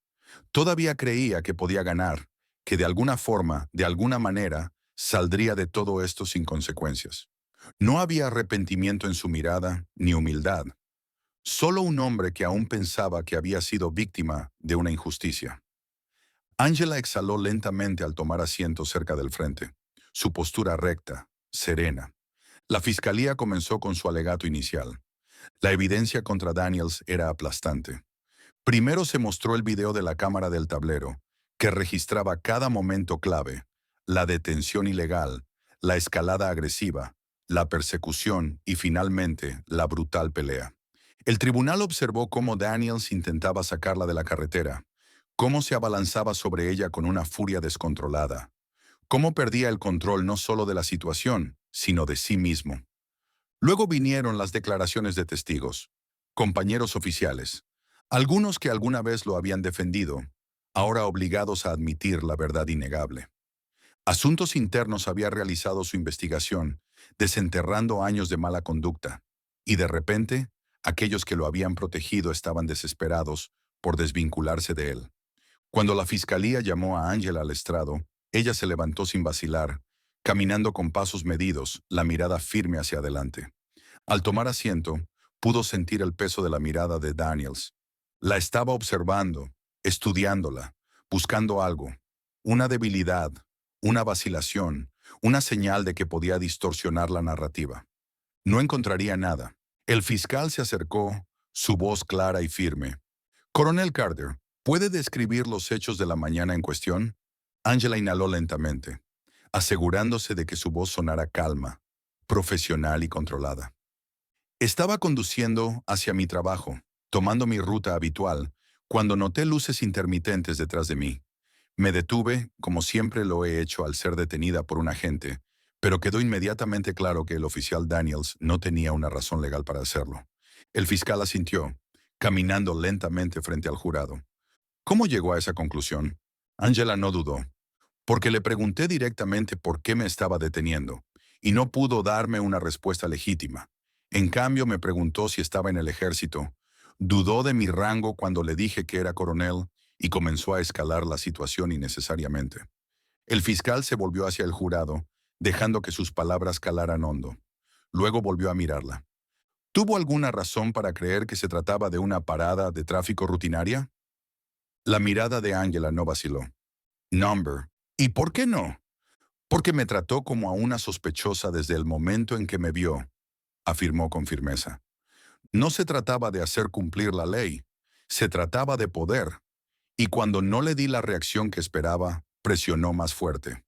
Todavía creía que podía ganar, que de alguna forma, de alguna manera, saldría de todo esto sin consecuencias. No había arrepentimiento en su mirada, ni humildad. Solo un hombre que aún pensaba que había sido víctima de una injusticia. Angela exhaló lentamente al tomar asiento cerca del frente, su postura recta, serena. La fiscalía comenzó con su alegato inicial. La evidencia contra Daniels era aplastante. Primero se mostró el video de la cámara del tablero, que registraba cada momento clave: la detención ilegal, la escalada agresiva, la persecución y finalmente la brutal pelea. El tribunal observó cómo Daniels intentaba sacarla de la carretera, cómo se abalanzaba sobre ella con una furia descontrolada, cómo perdía el control no solo de la situación, sino de sí mismo. Luego vinieron las declaraciones de testigos, compañeros oficiales, algunos que alguna vez lo habían defendido, ahora obligados a admitir la verdad innegable. Asuntos Internos había realizado su investigación, desenterrando años de mala conducta, y de repente, aquellos que lo habían protegido estaban desesperados por desvincularse de él. Cuando la fiscalía llamó a Angela al estrado, ella se levantó sin vacilar, caminando con pasos medidos, la mirada firme hacia adelante. Al tomar asiento, pudo sentir el peso de la mirada de Daniels. La estaba observando, estudiándola, buscando algo, una debilidad, una vacilación, una señal de que podía distorsionar la narrativa. No encontraría nada. El fiscal se acercó, su voz clara y firme. Coronel Carter, ¿puede describir los hechos de la mañana en cuestión? Angela inhaló lentamente, asegurándose de que su voz sonara calma, profesional y controlada. Estaba conduciendo hacia mi trabajo, tomando mi ruta habitual, cuando noté luces intermitentes detrás de mí. Me detuve, como siempre lo he hecho al ser detenida por un agente, pero quedó inmediatamente claro que el oficial Daniels no tenía una razón legal para hacerlo. El fiscal asintió, caminando lentamente frente al jurado. ¿Cómo llegó a esa conclusión? Angela no dudó, porque le pregunté directamente por qué me estaba deteniendo, y no pudo darme una respuesta legítima. En cambio, me preguntó si estaba en el ejército, dudó de mi rango cuando le dije que era coronel, y comenzó a escalar la situación innecesariamente. El fiscal se volvió hacia el jurado, dejando que sus palabras calaran hondo. Luego volvió a mirarla. ¿Tuvo alguna razón para creer que se trataba de una parada de tráfico rutinaria? La mirada de Angela no vaciló. Number. ¿Y por qué no? Porque me trató como a una sospechosa desde el momento en que me vio, afirmó con firmeza. No se trataba de hacer cumplir la ley, se trataba de poder, y cuando no le di la reacción que esperaba, presionó más fuerte.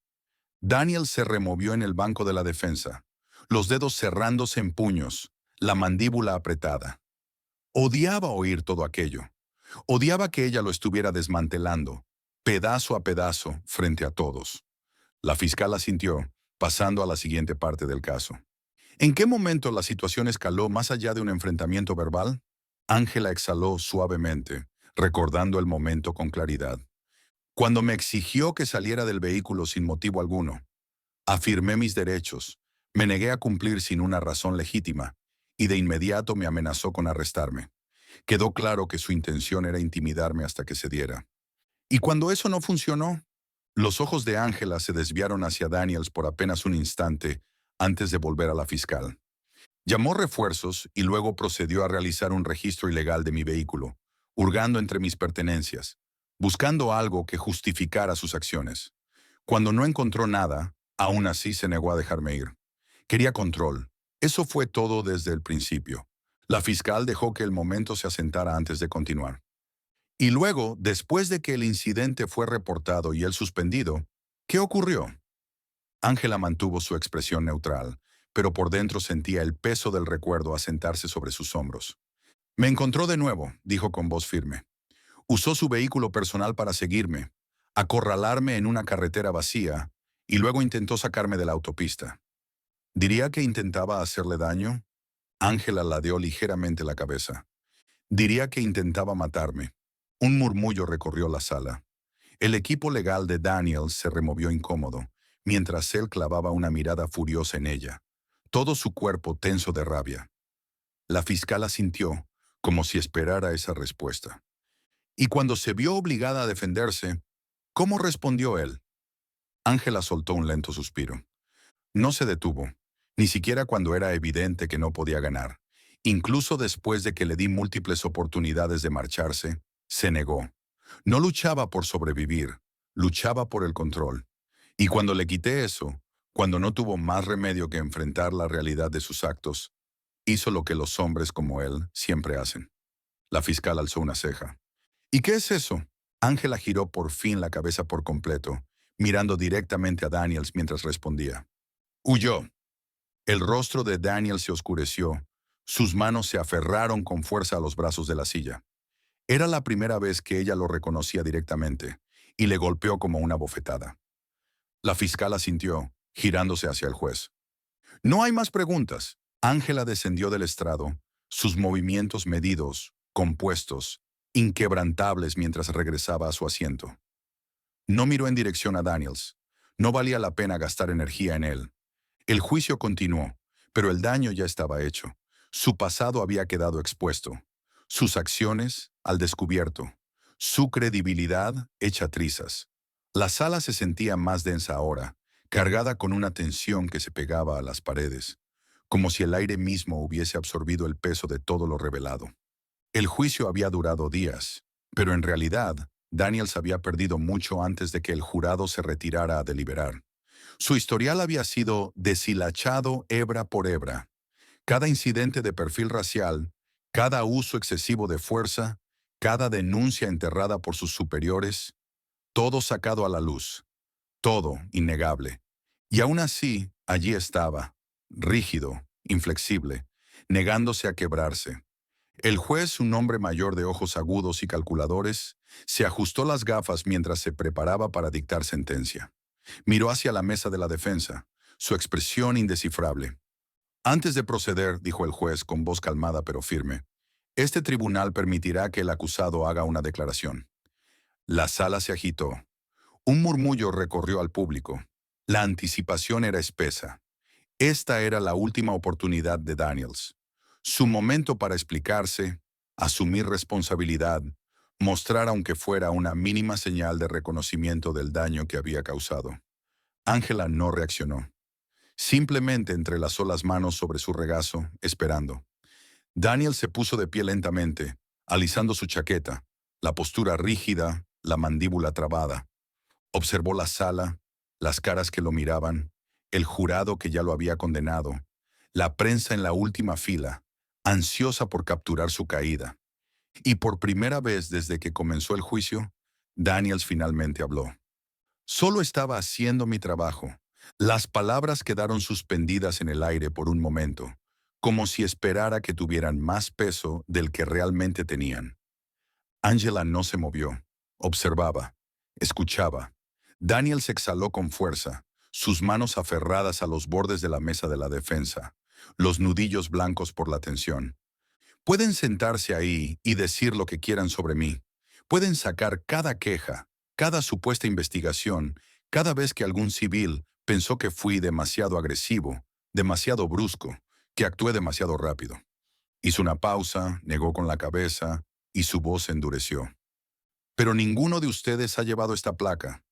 Daniel se removió en el banco de la defensa, los dedos cerrándose en puños, la mandíbula apretada. Odiaba oír todo aquello. Odiaba que ella lo estuviera desmantelando, pedazo a pedazo, frente a todos. La fiscal asintió, pasando a la siguiente parte del caso. ¿En qué momento la situación escaló más allá de un enfrentamiento verbal? Ángela exhaló suavemente, recordando el momento con claridad. Cuando me exigió que saliera del vehículo sin motivo alguno, afirmé mis derechos, me negué a cumplir sin una razón legítima, y de inmediato me amenazó con arrestarme. Quedó claro que su intención era intimidarme hasta que cediera. Y cuando eso no funcionó, los ojos de Ángela se desviaron hacia Daniels por apenas un instante antes de volver a la fiscal. Llamó refuerzos y luego procedió a realizar un registro ilegal de mi vehículo, hurgando entre mis pertenencias, buscando algo que justificara sus acciones. Cuando no encontró nada, aún así se negó a dejarme ir. Quería control. Eso fue todo desde el principio. La fiscal dejó que el momento se asentara antes de continuar. Y luego, después de que el incidente fue reportado y él suspendido, ¿qué ocurrió? Ángela mantuvo su expresión neutral, pero por dentro sentía el peso del recuerdo asentarse sobre sus hombros. Me encontró de nuevo, dijo con voz firme. Usó su vehículo personal para seguirme, acorralarme en una carretera vacía, y luego intentó sacarme de la autopista. ¿Diría que intentaba hacerle daño? Ángela ladeó ligeramente la cabeza. Diría que intentaba matarme. Un murmullo recorrió la sala. El equipo legal de Daniel se removió incómodo, mientras él clavaba una mirada furiosa en ella, todo su cuerpo tenso de rabia. La fiscal asintió, como si esperara esa respuesta. Y cuando se vio obligada a defenderse, ¿cómo respondió él? Ángela soltó un lento suspiro. No se detuvo, ni siquiera cuando era evidente que no podía ganar. Incluso después de que le di múltiples oportunidades de marcharse, se negó. No luchaba por sobrevivir, luchaba por el control. Y cuando le quité eso, cuando no tuvo más remedio que enfrentar la realidad de sus actos, hizo lo que los hombres como él siempre hacen. La fiscal alzó una ceja. ¿Y qué es eso? Ángela giró por fin la cabeza por completo, mirando directamente a Daniels mientras respondía. Huyó. El rostro de Daniel se oscureció. Sus manos se aferraron con fuerza a los brazos de la silla. Era la primera vez que ella lo reconocía directamente, y le golpeó como una bofetada. La fiscal asintió, girándose hacia el juez. No hay más preguntas. Ángela descendió del estrado, sus movimientos medidos, compuestos, inquebrantables mientras regresaba a su asiento. No miró en dirección a Daniels. No valía la pena gastar energía en él. El juicio continuó, pero el daño ya estaba hecho. Su pasado había quedado expuesto. Sus acciones al descubierto. Su credibilidad hecha trizas. La sala se sentía más densa ahora, cargada con una tensión que se pegaba a las paredes, como si el aire mismo hubiese absorbido el peso de todo lo revelado. El juicio había durado días, pero en realidad, Daniels había perdido mucho antes de que el jurado se retirara a deliberar. Su historial había sido deshilachado hebra por hebra. Cada incidente de perfil racial, cada uso excesivo de fuerza, cada denuncia enterrada por sus superiores, todo sacado a la luz, todo innegable. Y aún así, allí estaba, rígido, inflexible, negándose a quebrarse. El juez, un hombre mayor de ojos agudos y calculadores, se ajustó las gafas mientras se preparaba para dictar sentencia. Miró hacia la mesa de la defensa, su expresión indescifrable. Antes de proceder, dijo el juez con voz calmada pero firme, este tribunal permitirá que el acusado haga una declaración. La sala se agitó. Un murmullo recorrió al público. La anticipación era espesa. Esta era la última oportunidad de Daniels. Su momento para explicarse, asumir responsabilidad, mostrar aunque fuera una mínima señal de reconocimiento del daño que había causado. Ángela no reaccionó. Simplemente entrelazó las manos sobre su regazo, esperando. Daniel se puso de pie lentamente, alisando su chaqueta, la postura rígida, la mandíbula trabada. Observó la sala, las caras que lo miraban, el jurado que ya lo había condenado, la prensa en la última fila, ansiosa por capturar su caída. Y por primera vez desde que comenzó el juicio, Daniels finalmente habló. Solo estaba haciendo mi trabajo. Las palabras quedaron suspendidas en el aire por un momento, como si esperara que tuvieran más peso del que realmente tenían. Ángela no se movió. Observaba. Escuchaba. Daniel se exhaló con fuerza, sus manos aferradas a los bordes de la mesa de la defensa, los nudillos blancos por la tensión. Pueden sentarse ahí y decir lo que quieran sobre mí. Pueden sacar cada queja, cada supuesta investigación, cada vez que algún civil pensó que fui demasiado agresivo, demasiado brusco, que actué demasiado rápido. Hizo una pausa, negó con la cabeza y su voz se endureció. Pero ninguno de ustedes ha llevado esta placa.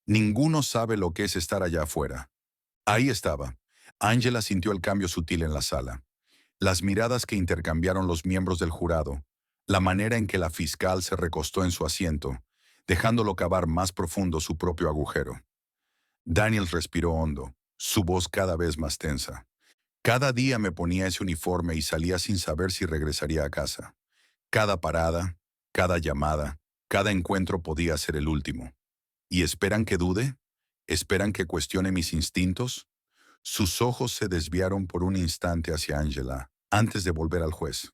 Ninguno sabe lo que es estar allá afuera. Ahí estaba. Ángela sintió el cambio sutil en la sala. Las miradas que intercambiaron los miembros del jurado, la manera en que la fiscal se recostó en su asiento, dejándolo cavar más profundo su propio agujero. Daniel respiró hondo, su voz cada vez más tensa. Cada día me ponía ese uniforme y salía sin saber si regresaría a casa. Cada parada, cada llamada, cada encuentro podía ser el último. ¿Y esperan que dude? ¿Esperan que cuestione mis instintos? Sus ojos se desviaron por un instante hacia Ángela, antes de volver al juez.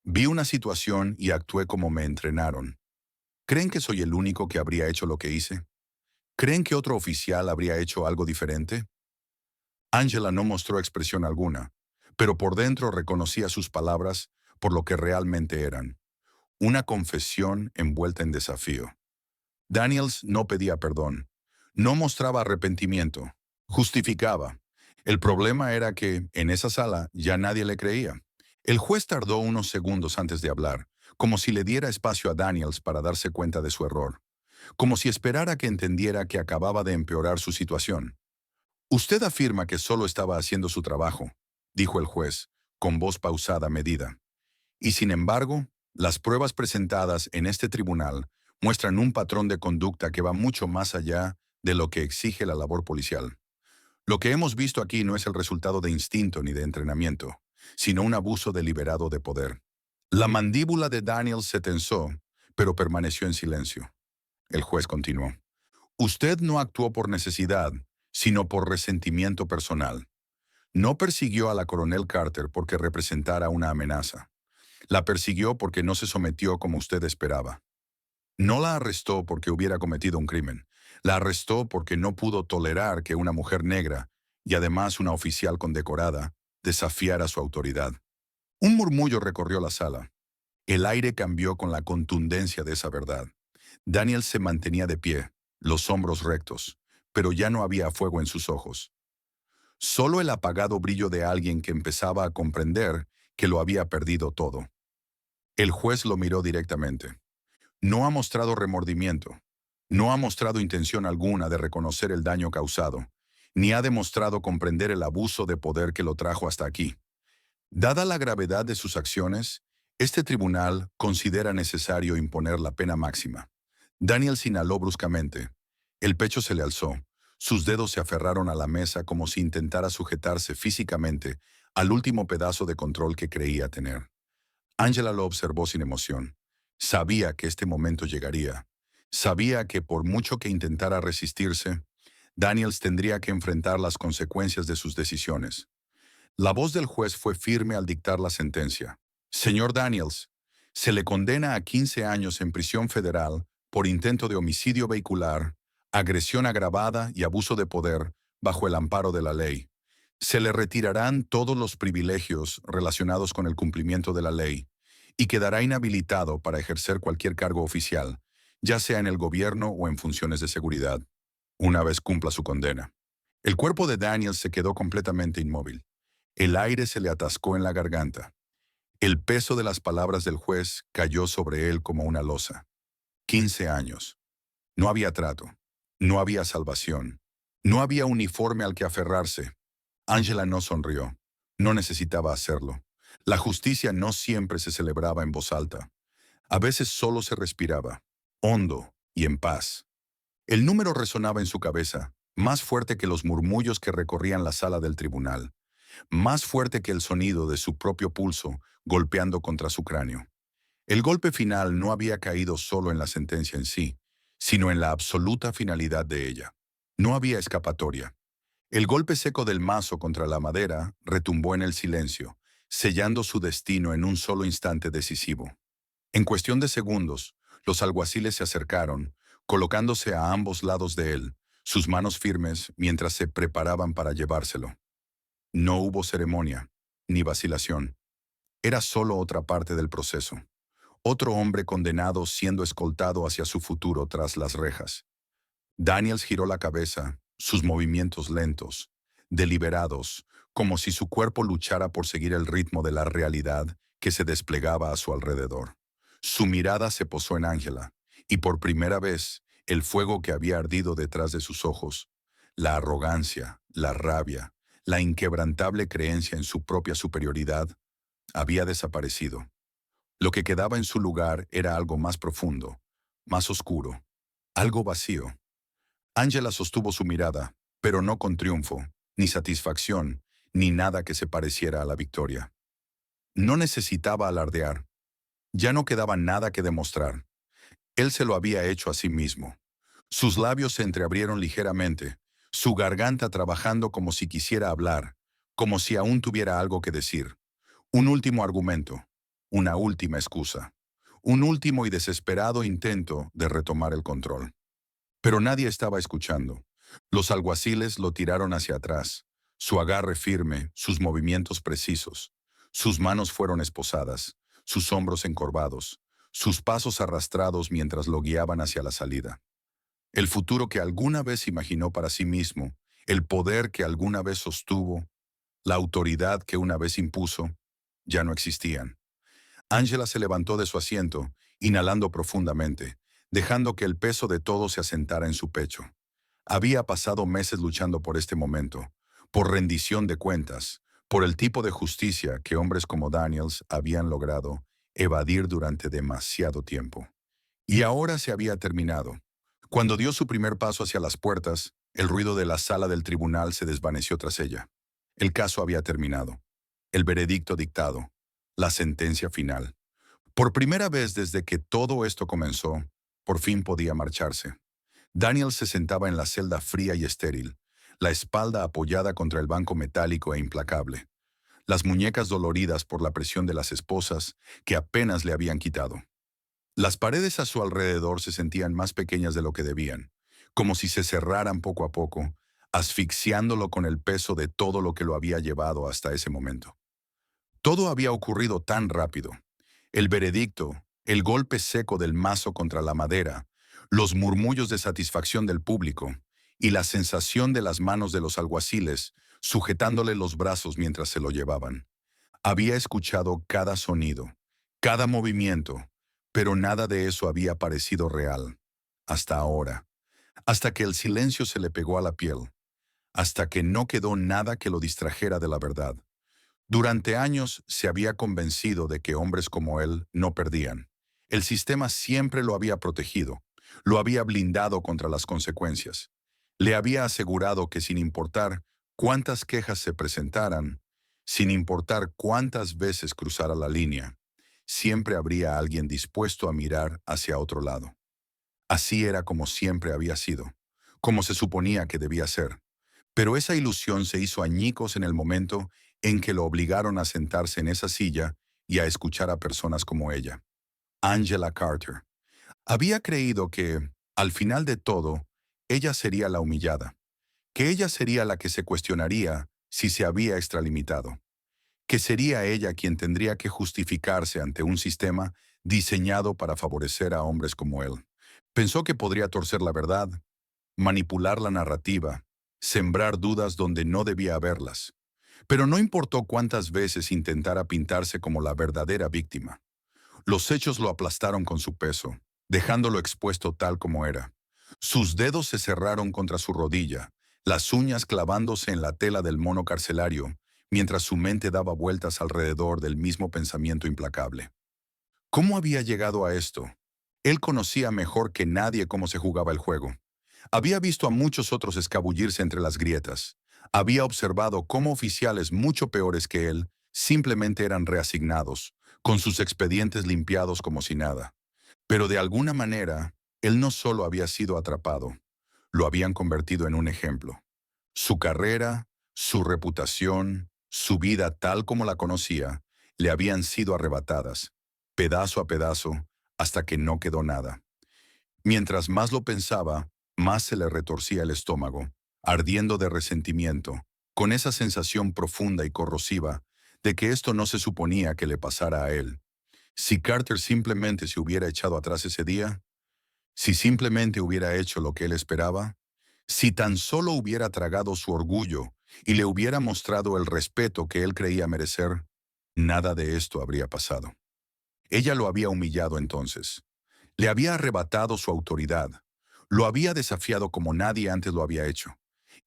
Vi una situación y actué como me entrenaron. ¿Creen que soy el único que habría hecho lo que hice? ¿Creen que otro oficial habría hecho algo diferente? Ángela no mostró expresión alguna, pero por dentro reconocía sus palabras por lo que realmente eran. Una confesión envuelta en desafío. Daniels no pedía perdón. No mostraba arrepentimiento. Justificaba. El problema era que, en esa sala, ya nadie le creía. El juez tardó unos segundos antes de hablar, como si le diera espacio a Daniels para darse cuenta de su error, como si esperara que entendiera que acababa de empeorar su situación. Usted afirma que solo estaba haciendo su trabajo, dijo el juez, con voz pausada medida. Y sin embargo, las pruebas presentadas en este tribunal muestran un patrón de conducta que va mucho más allá de lo que exige la labor policial. Lo que hemos visto aquí no es el resultado de instinto ni de entrenamiento, sino un abuso deliberado de poder. La mandíbula de Daniel se tensó, pero permaneció en silencio. El juez continuó. Usted no actuó por necesidad, sino por resentimiento personal. No persiguió a la coronel Carter porque representara una amenaza. La persiguió porque no se sometió como usted esperaba. No la arrestó porque hubiera cometido un crimen. La arrestó porque no pudo tolerar que una mujer negra, y además una oficial condecorada, desafiara su autoridad. Un murmullo recorrió la sala. El aire cambió con la contundencia de esa verdad. Daniel se mantenía de pie, los hombros rectos, pero ya no había fuego en sus ojos. Solo el apagado brillo de alguien que empezaba a comprender que lo había perdido todo. El juez lo miró directamente. No ha mostrado remordimiento, no ha mostrado intención alguna de reconocer el daño causado, ni ha demostrado comprender el abuso de poder que lo trajo hasta aquí. Dada la gravedad de sus acciones, este tribunal considera necesario imponer la pena máxima. Daniel se inhaló bruscamente. El pecho se le alzó. Sus dedos se aferraron a la mesa como si intentara sujetarse físicamente al último pedazo de control que creía tener. Angela lo observó sin emoción. Sabía que este momento llegaría. Sabía que por mucho que intentara resistirse, Daniels tendría que enfrentar las consecuencias de sus decisiones. La voz del juez fue firme al dictar la sentencia. Señor Daniels, se le condena a 15 años en prisión federal por intento de homicidio vehicular, agresión agravada y abuso de poder bajo el amparo de la ley. Se le retirarán todos los privilegios relacionados con el cumplimiento de la ley y quedará inhabilitado para ejercer cualquier cargo oficial, ya sea en el gobierno o en funciones de seguridad, una vez cumpla su condena. El cuerpo de Daniels se quedó completamente inmóvil. El aire se le atascó en la garganta. El peso de las palabras del juez cayó sobre él como una losa. 15 años. No había trato. No había salvación. No había uniforme al que aferrarse. Angela no sonrió. No necesitaba hacerlo. La justicia no siempre se celebraba en voz alta. A veces solo se respiraba, hondo y en paz. El número resonaba en su cabeza, más fuerte que los murmullos que recorrían la sala del tribunal, más fuerte que el sonido de su propio pulso golpeando contra su cráneo. El golpe final no había caído solo en la sentencia en sí, sino en la absoluta finalidad de ella. No había escapatoria. El golpe seco del mazo contra la madera retumbó en el silencio, sellando su destino en un solo instante decisivo. En cuestión de segundos, los alguaciles se acercaron, colocándose a ambos lados de él, sus manos firmes mientras se preparaban para llevárselo. No hubo ceremonia, ni vacilación. Era solo otra parte del proceso. Otro hombre condenado siendo escoltado hacia su futuro tras las rejas. Daniels giró la cabeza, sus movimientos lentos, deliberados, como si su cuerpo luchara por seguir el ritmo de la realidad que se desplegaba a su alrededor. Su mirada se posó en Angela, y por primera vez, el fuego que había ardido detrás de sus ojos, la arrogancia, la rabia, la inquebrantable creencia en su propia superioridad, había desaparecido. Lo que quedaba en su lugar era algo más profundo, más oscuro, algo vacío. Angela sostuvo su mirada, pero no con triunfo, ni satisfacción, ni nada que se pareciera a la victoria. No necesitaba alardear. Ya no quedaba nada que demostrar. Él se lo había hecho a sí mismo. Sus labios se entreabrieron ligeramente, su garganta trabajando como si quisiera hablar, como si aún tuviera algo que decir. Un último argumento, una última excusa, un último y desesperado intento de retomar el control. Pero nadie estaba escuchando. Los alguaciles lo tiraron hacia atrás, su agarre firme, sus movimientos precisos. Sus manos fueron esposadas, sus hombros encorvados, sus pasos arrastrados mientras lo guiaban hacia la salida. El futuro que alguna vez imaginó para sí mismo, el poder que alguna vez sostuvo, la autoridad que una vez impuso, ya no existían. Angela se levantó de su asiento, inhalando profundamente, dejando que el peso de todo se asentara en su pecho. Había pasado meses luchando por este momento, por rendición de cuentas, por el tipo de justicia que hombres como Daniels habían logrado evadir durante demasiado tiempo. Y ahora se había terminado. Cuando dio su primer paso hacia las puertas, el ruido de la sala del tribunal se desvaneció tras ella. El caso había terminado. El veredicto dictado. La sentencia final. Por primera vez desde que todo esto comenzó, por fin podía marcharse. Daniel se sentaba en la celda fría y estéril, la espalda apoyada contra el banco metálico e implacable, las muñecas doloridas por la presión de las esposas que apenas le habían quitado. Las paredes a su alrededor se sentían más pequeñas de lo que debían, como si se cerraran poco a poco, asfixiándolo con el peso de todo lo que lo había llevado hasta ese momento. Todo había ocurrido tan rápido. El veredicto, el golpe seco del mazo contra la madera, los murmullos de satisfacción del público y la sensación de las manos de los alguaciles sujetándole los brazos mientras se lo llevaban. Había escuchado cada sonido, cada movimiento, pero nada de eso había parecido real. Hasta ahora. Hasta que el silencio se le pegó a la piel. Hasta que no quedó nada que lo distrajera de la verdad. Durante años se había convencido de que hombres como él no perdían. El sistema siempre lo había protegido, lo había blindado contra las consecuencias. Le había asegurado que sin importar cuántas quejas se presentaran, sin importar cuántas veces cruzara la línea, siempre habría alguien dispuesto a mirar hacia otro lado. Así era como siempre había sido, como se suponía que debía ser. Pero esa ilusión se hizo añicos en el momento en que lo obligaron a sentarse en esa silla y a escuchar a personas como ella. Angela Carter. Había creído que, al final de todo, ella sería la humillada, que ella sería la que se cuestionaría si se había extralimitado, que sería ella quien tendría que justificarse ante un sistema diseñado para favorecer a hombres como él. Pensó que podría torcer la verdad, manipular la narrativa, sembrar dudas donde no debía haberlas. Pero no importó cuántas veces intentara pintarse como la verdadera víctima. Los hechos lo aplastaron con su peso, dejándolo expuesto tal como era. Sus dedos se cerraron contra su rodilla, las uñas clavándose en la tela del mono carcelario, mientras su mente daba vueltas alrededor del mismo pensamiento implacable. ¿Cómo había llegado a esto? Él conocía mejor que nadie cómo se jugaba el juego. Había visto a muchos otros escabullirse entre las grietas. Había observado cómo oficiales mucho peores que él simplemente eran reasignados, con sus expedientes limpiados como si nada. Pero de alguna manera, él no solo había sido atrapado, lo habían convertido en un ejemplo. Su carrera, su reputación, su vida tal como la conocía, le habían sido arrebatadas, pedazo a pedazo, hasta que no quedó nada. Mientras más lo pensaba, más se le retorcía el estómago, ardiendo de resentimiento, con esa sensación profunda y corrosiva de que esto no se suponía que le pasara a él. Si Carter simplemente se hubiera echado atrás ese día, si simplemente hubiera hecho lo que él esperaba, si tan solo hubiera tragado su orgullo y le hubiera mostrado el respeto que él creía merecer, nada de esto habría pasado. Ella lo había humillado entonces. Le había arrebatado su autoridad. Lo había desafiado como nadie antes lo había hecho.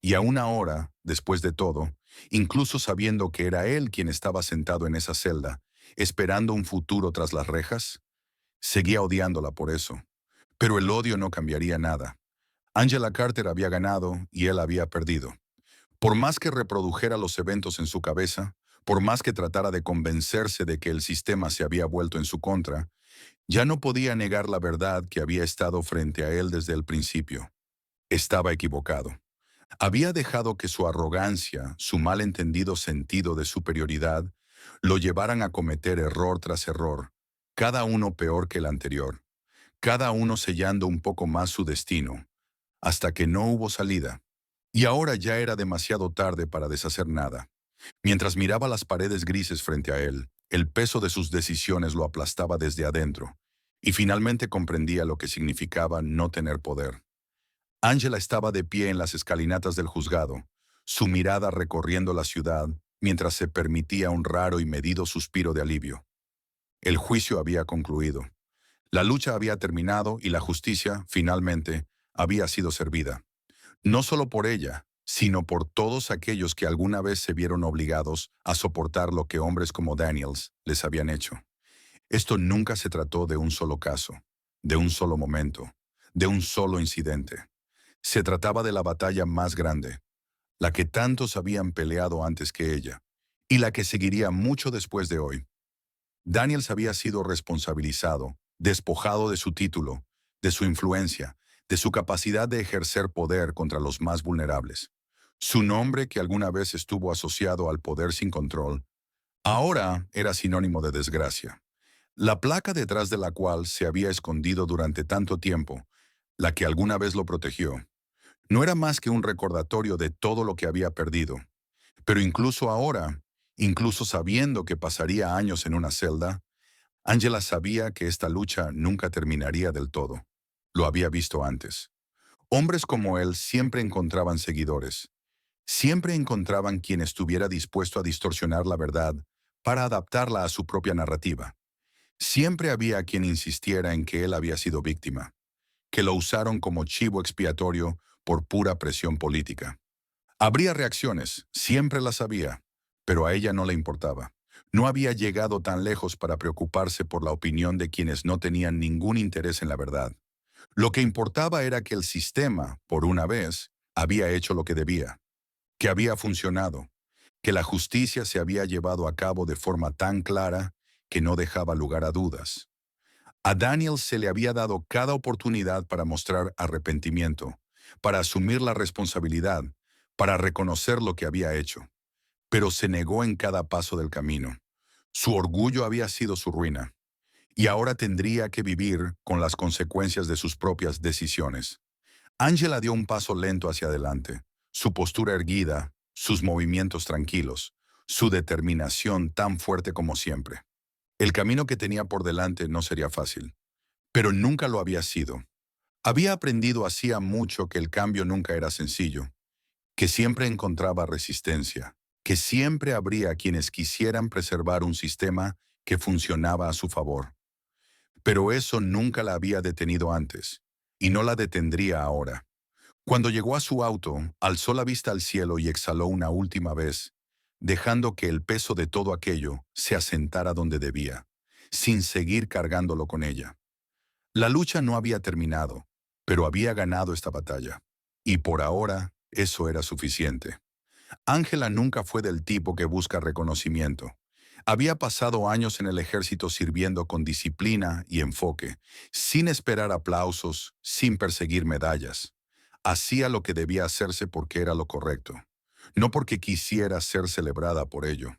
Y aún ahora, después de todo, incluso sabiendo que era él quien estaba sentado en esa celda, esperando un futuro tras las rejas, seguía odiándola por eso. Pero el odio no cambiaría nada. Angela Carter había ganado y él había perdido. Por más que reprodujera los eventos en su cabeza, por más que tratara de convencerse de que el sistema se había vuelto en su contra, ya no podía negar la verdad que había estado frente a él desde el principio. Estaba equivocado. Había dejado que su arrogancia, su malentendido sentido de superioridad, lo llevaran a cometer error tras error, cada uno peor que el anterior, cada uno sellando un poco más su destino, hasta que no hubo salida. Y ahora ya era demasiado tarde para deshacer nada. Mientras miraba las paredes grises frente a él, el peso de sus decisiones lo aplastaba desde adentro, y finalmente comprendía lo que significaba no tener poder. Angela estaba de pie en las escalinatas del juzgado, su mirada recorriendo la ciudad, mientras se permitía un raro y medido suspiro de alivio. El juicio había concluido. La lucha había terminado y la justicia, finalmente, había sido servida. No solo por ella, sino por todos aquellos que alguna vez se vieron obligados a soportar lo que hombres como Daniels les habían hecho. Esto nunca se trató de un solo caso, de un solo momento, de un solo incidente. Se trataba de la batalla más grande, la que tantos habían peleado antes que ella, y la que seguiría mucho después de hoy. Daniels había sido responsabilizado, despojado de su título, de su influencia, de su capacidad de ejercer poder contra los más vulnerables. Su nombre, que alguna vez estuvo asociado al poder sin control, ahora era sinónimo de desgracia. La placa detrás de la cual se había escondido durante tanto tiempo, la que alguna vez lo protegió, no era más que un recordatorio de todo lo que había perdido. Pero incluso ahora, incluso sabiendo que pasaría años en una celda, Angela sabía que esta lucha nunca terminaría del todo. Lo había visto antes. Hombres como él siempre encontraban seguidores. Siempre encontraban quien estuviera dispuesto a distorsionar la verdad para adaptarla a su propia narrativa. Siempre había quien insistiera en que él había sido víctima, que lo usaron como chivo expiatorio por pura presión política. Habría reacciones, siempre las había, pero a ella no le importaba. No había llegado tan lejos para preocuparse por la opinión de quienes no tenían ningún interés en la verdad. Lo que importaba era que el sistema, por una vez, había hecho lo que debía, que había funcionado, que la justicia se había llevado a cabo de forma tan clara que no dejaba lugar a dudas. A Daniel se le había dado cada oportunidad para mostrar arrepentimiento, para asumir la responsabilidad, para reconocer lo que había hecho, pero se negó en cada paso del camino. Su orgullo había sido su ruina, y ahora tendría que vivir con las consecuencias de sus propias decisiones. Angela dio un paso lento hacia adelante, su postura erguida, sus movimientos tranquilos, su determinación tan fuerte como siempre. El camino que tenía por delante no sería fácil, pero nunca lo había sido. Había aprendido hacía mucho que el cambio nunca era sencillo, que siempre encontraba resistencia, que siempre habría quienes quisieran preservar un sistema que funcionaba a su favor. Pero eso nunca la había detenido antes, y no la detendría ahora. Cuando llegó a su auto, alzó la vista al cielo y exhaló una última vez, dejando que el peso de todo aquello se asentara donde debía, sin seguir cargándolo con ella. La lucha no había terminado, pero había ganado esta batalla. Y por ahora, eso era suficiente. Ángela nunca fue del tipo que busca reconocimiento. Había pasado años en el ejército sirviendo con disciplina y enfoque, sin esperar aplausos, sin perseguir medallas. Hacía lo que debía hacerse porque era lo correcto, no porque quisiera ser celebrada por ello.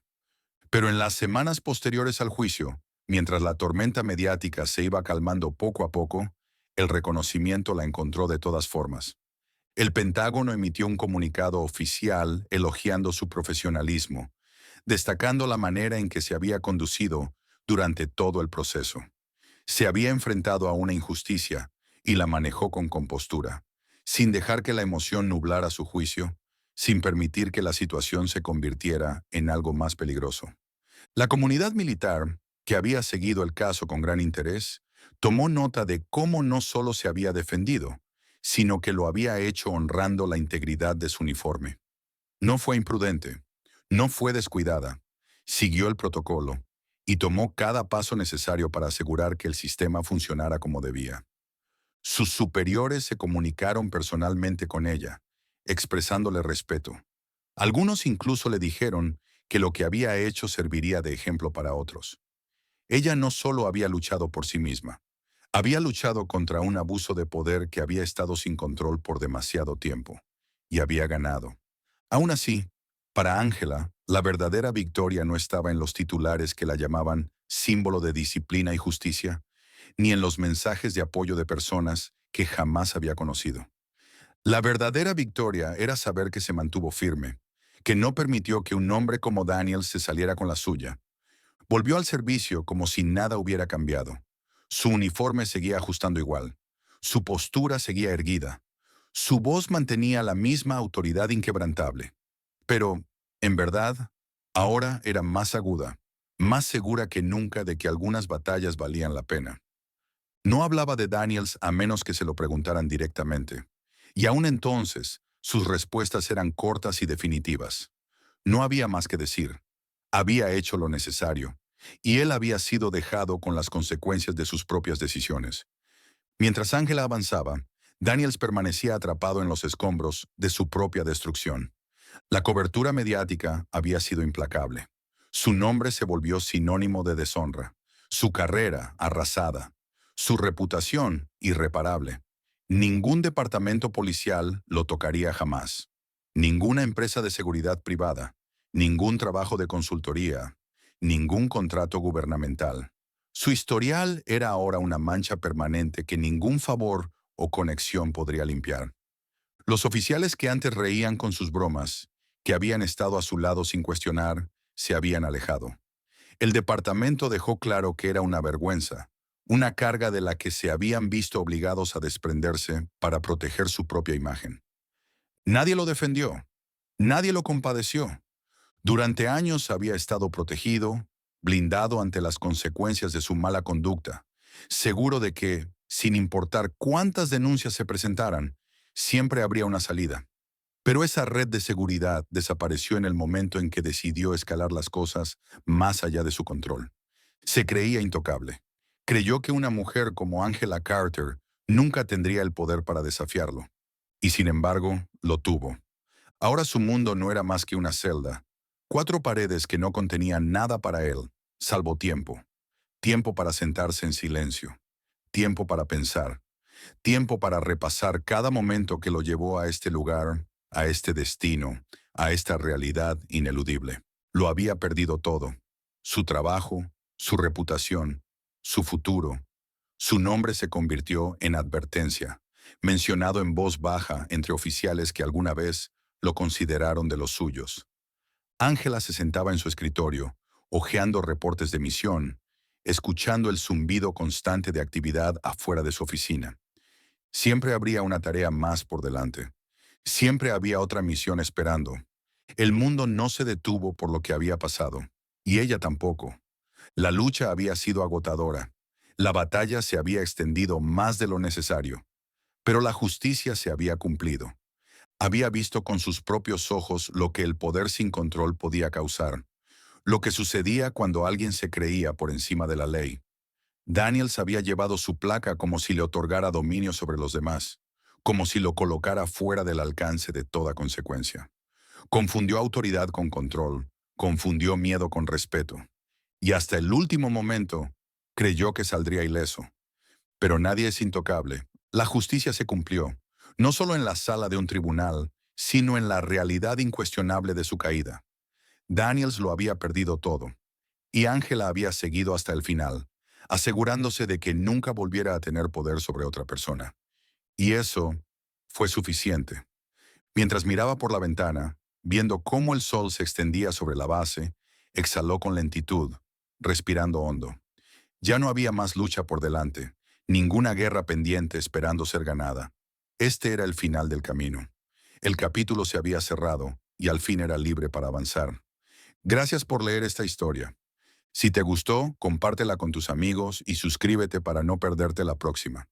Pero en las semanas posteriores al juicio, mientras la tormenta mediática se iba calmando poco a poco, el reconocimiento la encontró de todas formas. El Pentágono emitió un comunicado oficial elogiando su profesionalismo, destacando la manera en que se había conducido durante todo el proceso. Se había enfrentado a una injusticia y la manejó con compostura, sin dejar que la emoción nublara su juicio, sin permitir que la situación se convirtiera en algo más peligroso. La comunidad militar, que había seguido el caso con gran interés, tomó nota de cómo no solo se había defendido, sino que lo había hecho honrando la integridad de su uniforme. No fue imprudente, no fue descuidada, siguió el protocolo y tomó cada paso necesario para asegurar que el sistema funcionara como debía. Sus superiores se comunicaron personalmente con ella, expresándole respeto. Algunos incluso le dijeron que lo que había hecho serviría de ejemplo para otros. Ella no solo había luchado por sí misma, había luchado contra un abuso de poder que había estado sin control por demasiado tiempo, y había ganado. Aún así, para Ángela, la verdadera victoria no estaba en los titulares que la llamaban símbolo de disciplina y justicia, ni en los mensajes de apoyo de personas que jamás había conocido. La verdadera victoria era saber que se mantuvo firme, que no permitió que un hombre como Daniel se saliera con la suya. Volvió al servicio como si nada hubiera cambiado. Su uniforme seguía ajustando igual. Su postura seguía erguida. Su voz mantenía la misma autoridad inquebrantable. Pero, en verdad, ahora era más aguda, más segura que nunca de que algunas batallas valían la pena. No hablaba de Daniels a menos que se lo preguntaran directamente. Y aún entonces, Sus respuestas eran cortas y definitivas. No había más que decir. Había hecho lo necesario, y él había sido dejado con las consecuencias de sus propias decisiones. Mientras Ángela avanzaba, Daniels permanecía atrapado en los escombros de su propia destrucción. La cobertura mediática había sido implacable. Su nombre se volvió sinónimo de deshonra, su carrera arrasada, su reputación irreparable. Ningún departamento policial lo tocaría jamás. Ninguna empresa de seguridad privada, ningún trabajo de consultoría, ningún contrato gubernamental. Su historial era ahora una mancha permanente que ningún favor o conexión podría limpiar. Los oficiales que antes reían con sus bromas, que habían estado a su lado sin cuestionar, se habían alejado. El departamento dejó claro que era una vergüenza, una carga de la que se habían visto obligados a desprenderse para proteger su propia imagen. Nadie lo defendió, nadie lo compadeció. Durante años había estado protegido, blindado ante las consecuencias de su mala conducta, seguro de que, sin importar cuántas denuncias se presentaran, siempre habría una salida. Pero esa red de seguridad desapareció en el momento en que decidió escalar las cosas más allá de su control. Se creía intocable. Creyó que una mujer como Angela Carter nunca tendría el poder para desafiarlo. Y sin embargo, lo tuvo. Ahora su mundo no era más que una celda, cuatro paredes que no contenían nada para él, salvo tiempo. Tiempo para sentarse en silencio. Tiempo para pensar. Tiempo para repasar cada momento que lo llevó a este lugar, a este destino, a esta realidad ineludible. Lo había perdido todo. Su trabajo, su reputación, su futuro. Su nombre se convirtió en advertencia, mencionado en voz baja entre oficiales que alguna vez lo consideraron de los suyos. Ángela se sentaba en su escritorio, hojeando reportes de misión, escuchando el zumbido constante de actividad afuera de su oficina. Siempre habría una tarea más por delante. Siempre había otra misión esperando. El mundo no se detuvo por lo que había pasado, y ella tampoco. La lucha había sido agotadora. La batalla se había extendido más de lo necesario, pero la justicia se había cumplido. Había visto con sus propios ojos lo que el poder sin control podía causar, lo que sucedía cuando alguien se creía por encima de la ley. Daniels había llevado su placa como si le otorgara dominio sobre los demás, como si lo colocara fuera del alcance de toda consecuencia. Confundió autoridad con control, confundió miedo con respeto, y hasta el último momento creyó que saldría ileso. Pero nadie es intocable. La justicia se cumplió, no solo en la sala de un tribunal, sino en la realidad incuestionable de su caída. Daniels lo había perdido todo, y Angela había seguido hasta el final, asegurándose de que nunca volviera a tener poder sobre otra persona. Y eso fue suficiente. Mientras miraba por la ventana, viendo cómo el sol se extendía sobre la base, exhaló con lentitud, respirando hondo. Ya no había más lucha por delante, ninguna guerra pendiente esperando ser ganada. Este era el final del camino. El capítulo se había cerrado y al fin era libre para avanzar. Gracias por leer esta historia. Si te gustó, compártela con tus amigos y suscríbete para no perderte la próxima.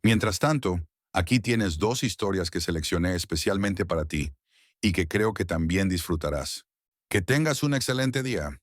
Mientras tanto, aquí tienes dos historias que seleccioné especialmente para ti y que creo que también disfrutarás. Que tengas un excelente día.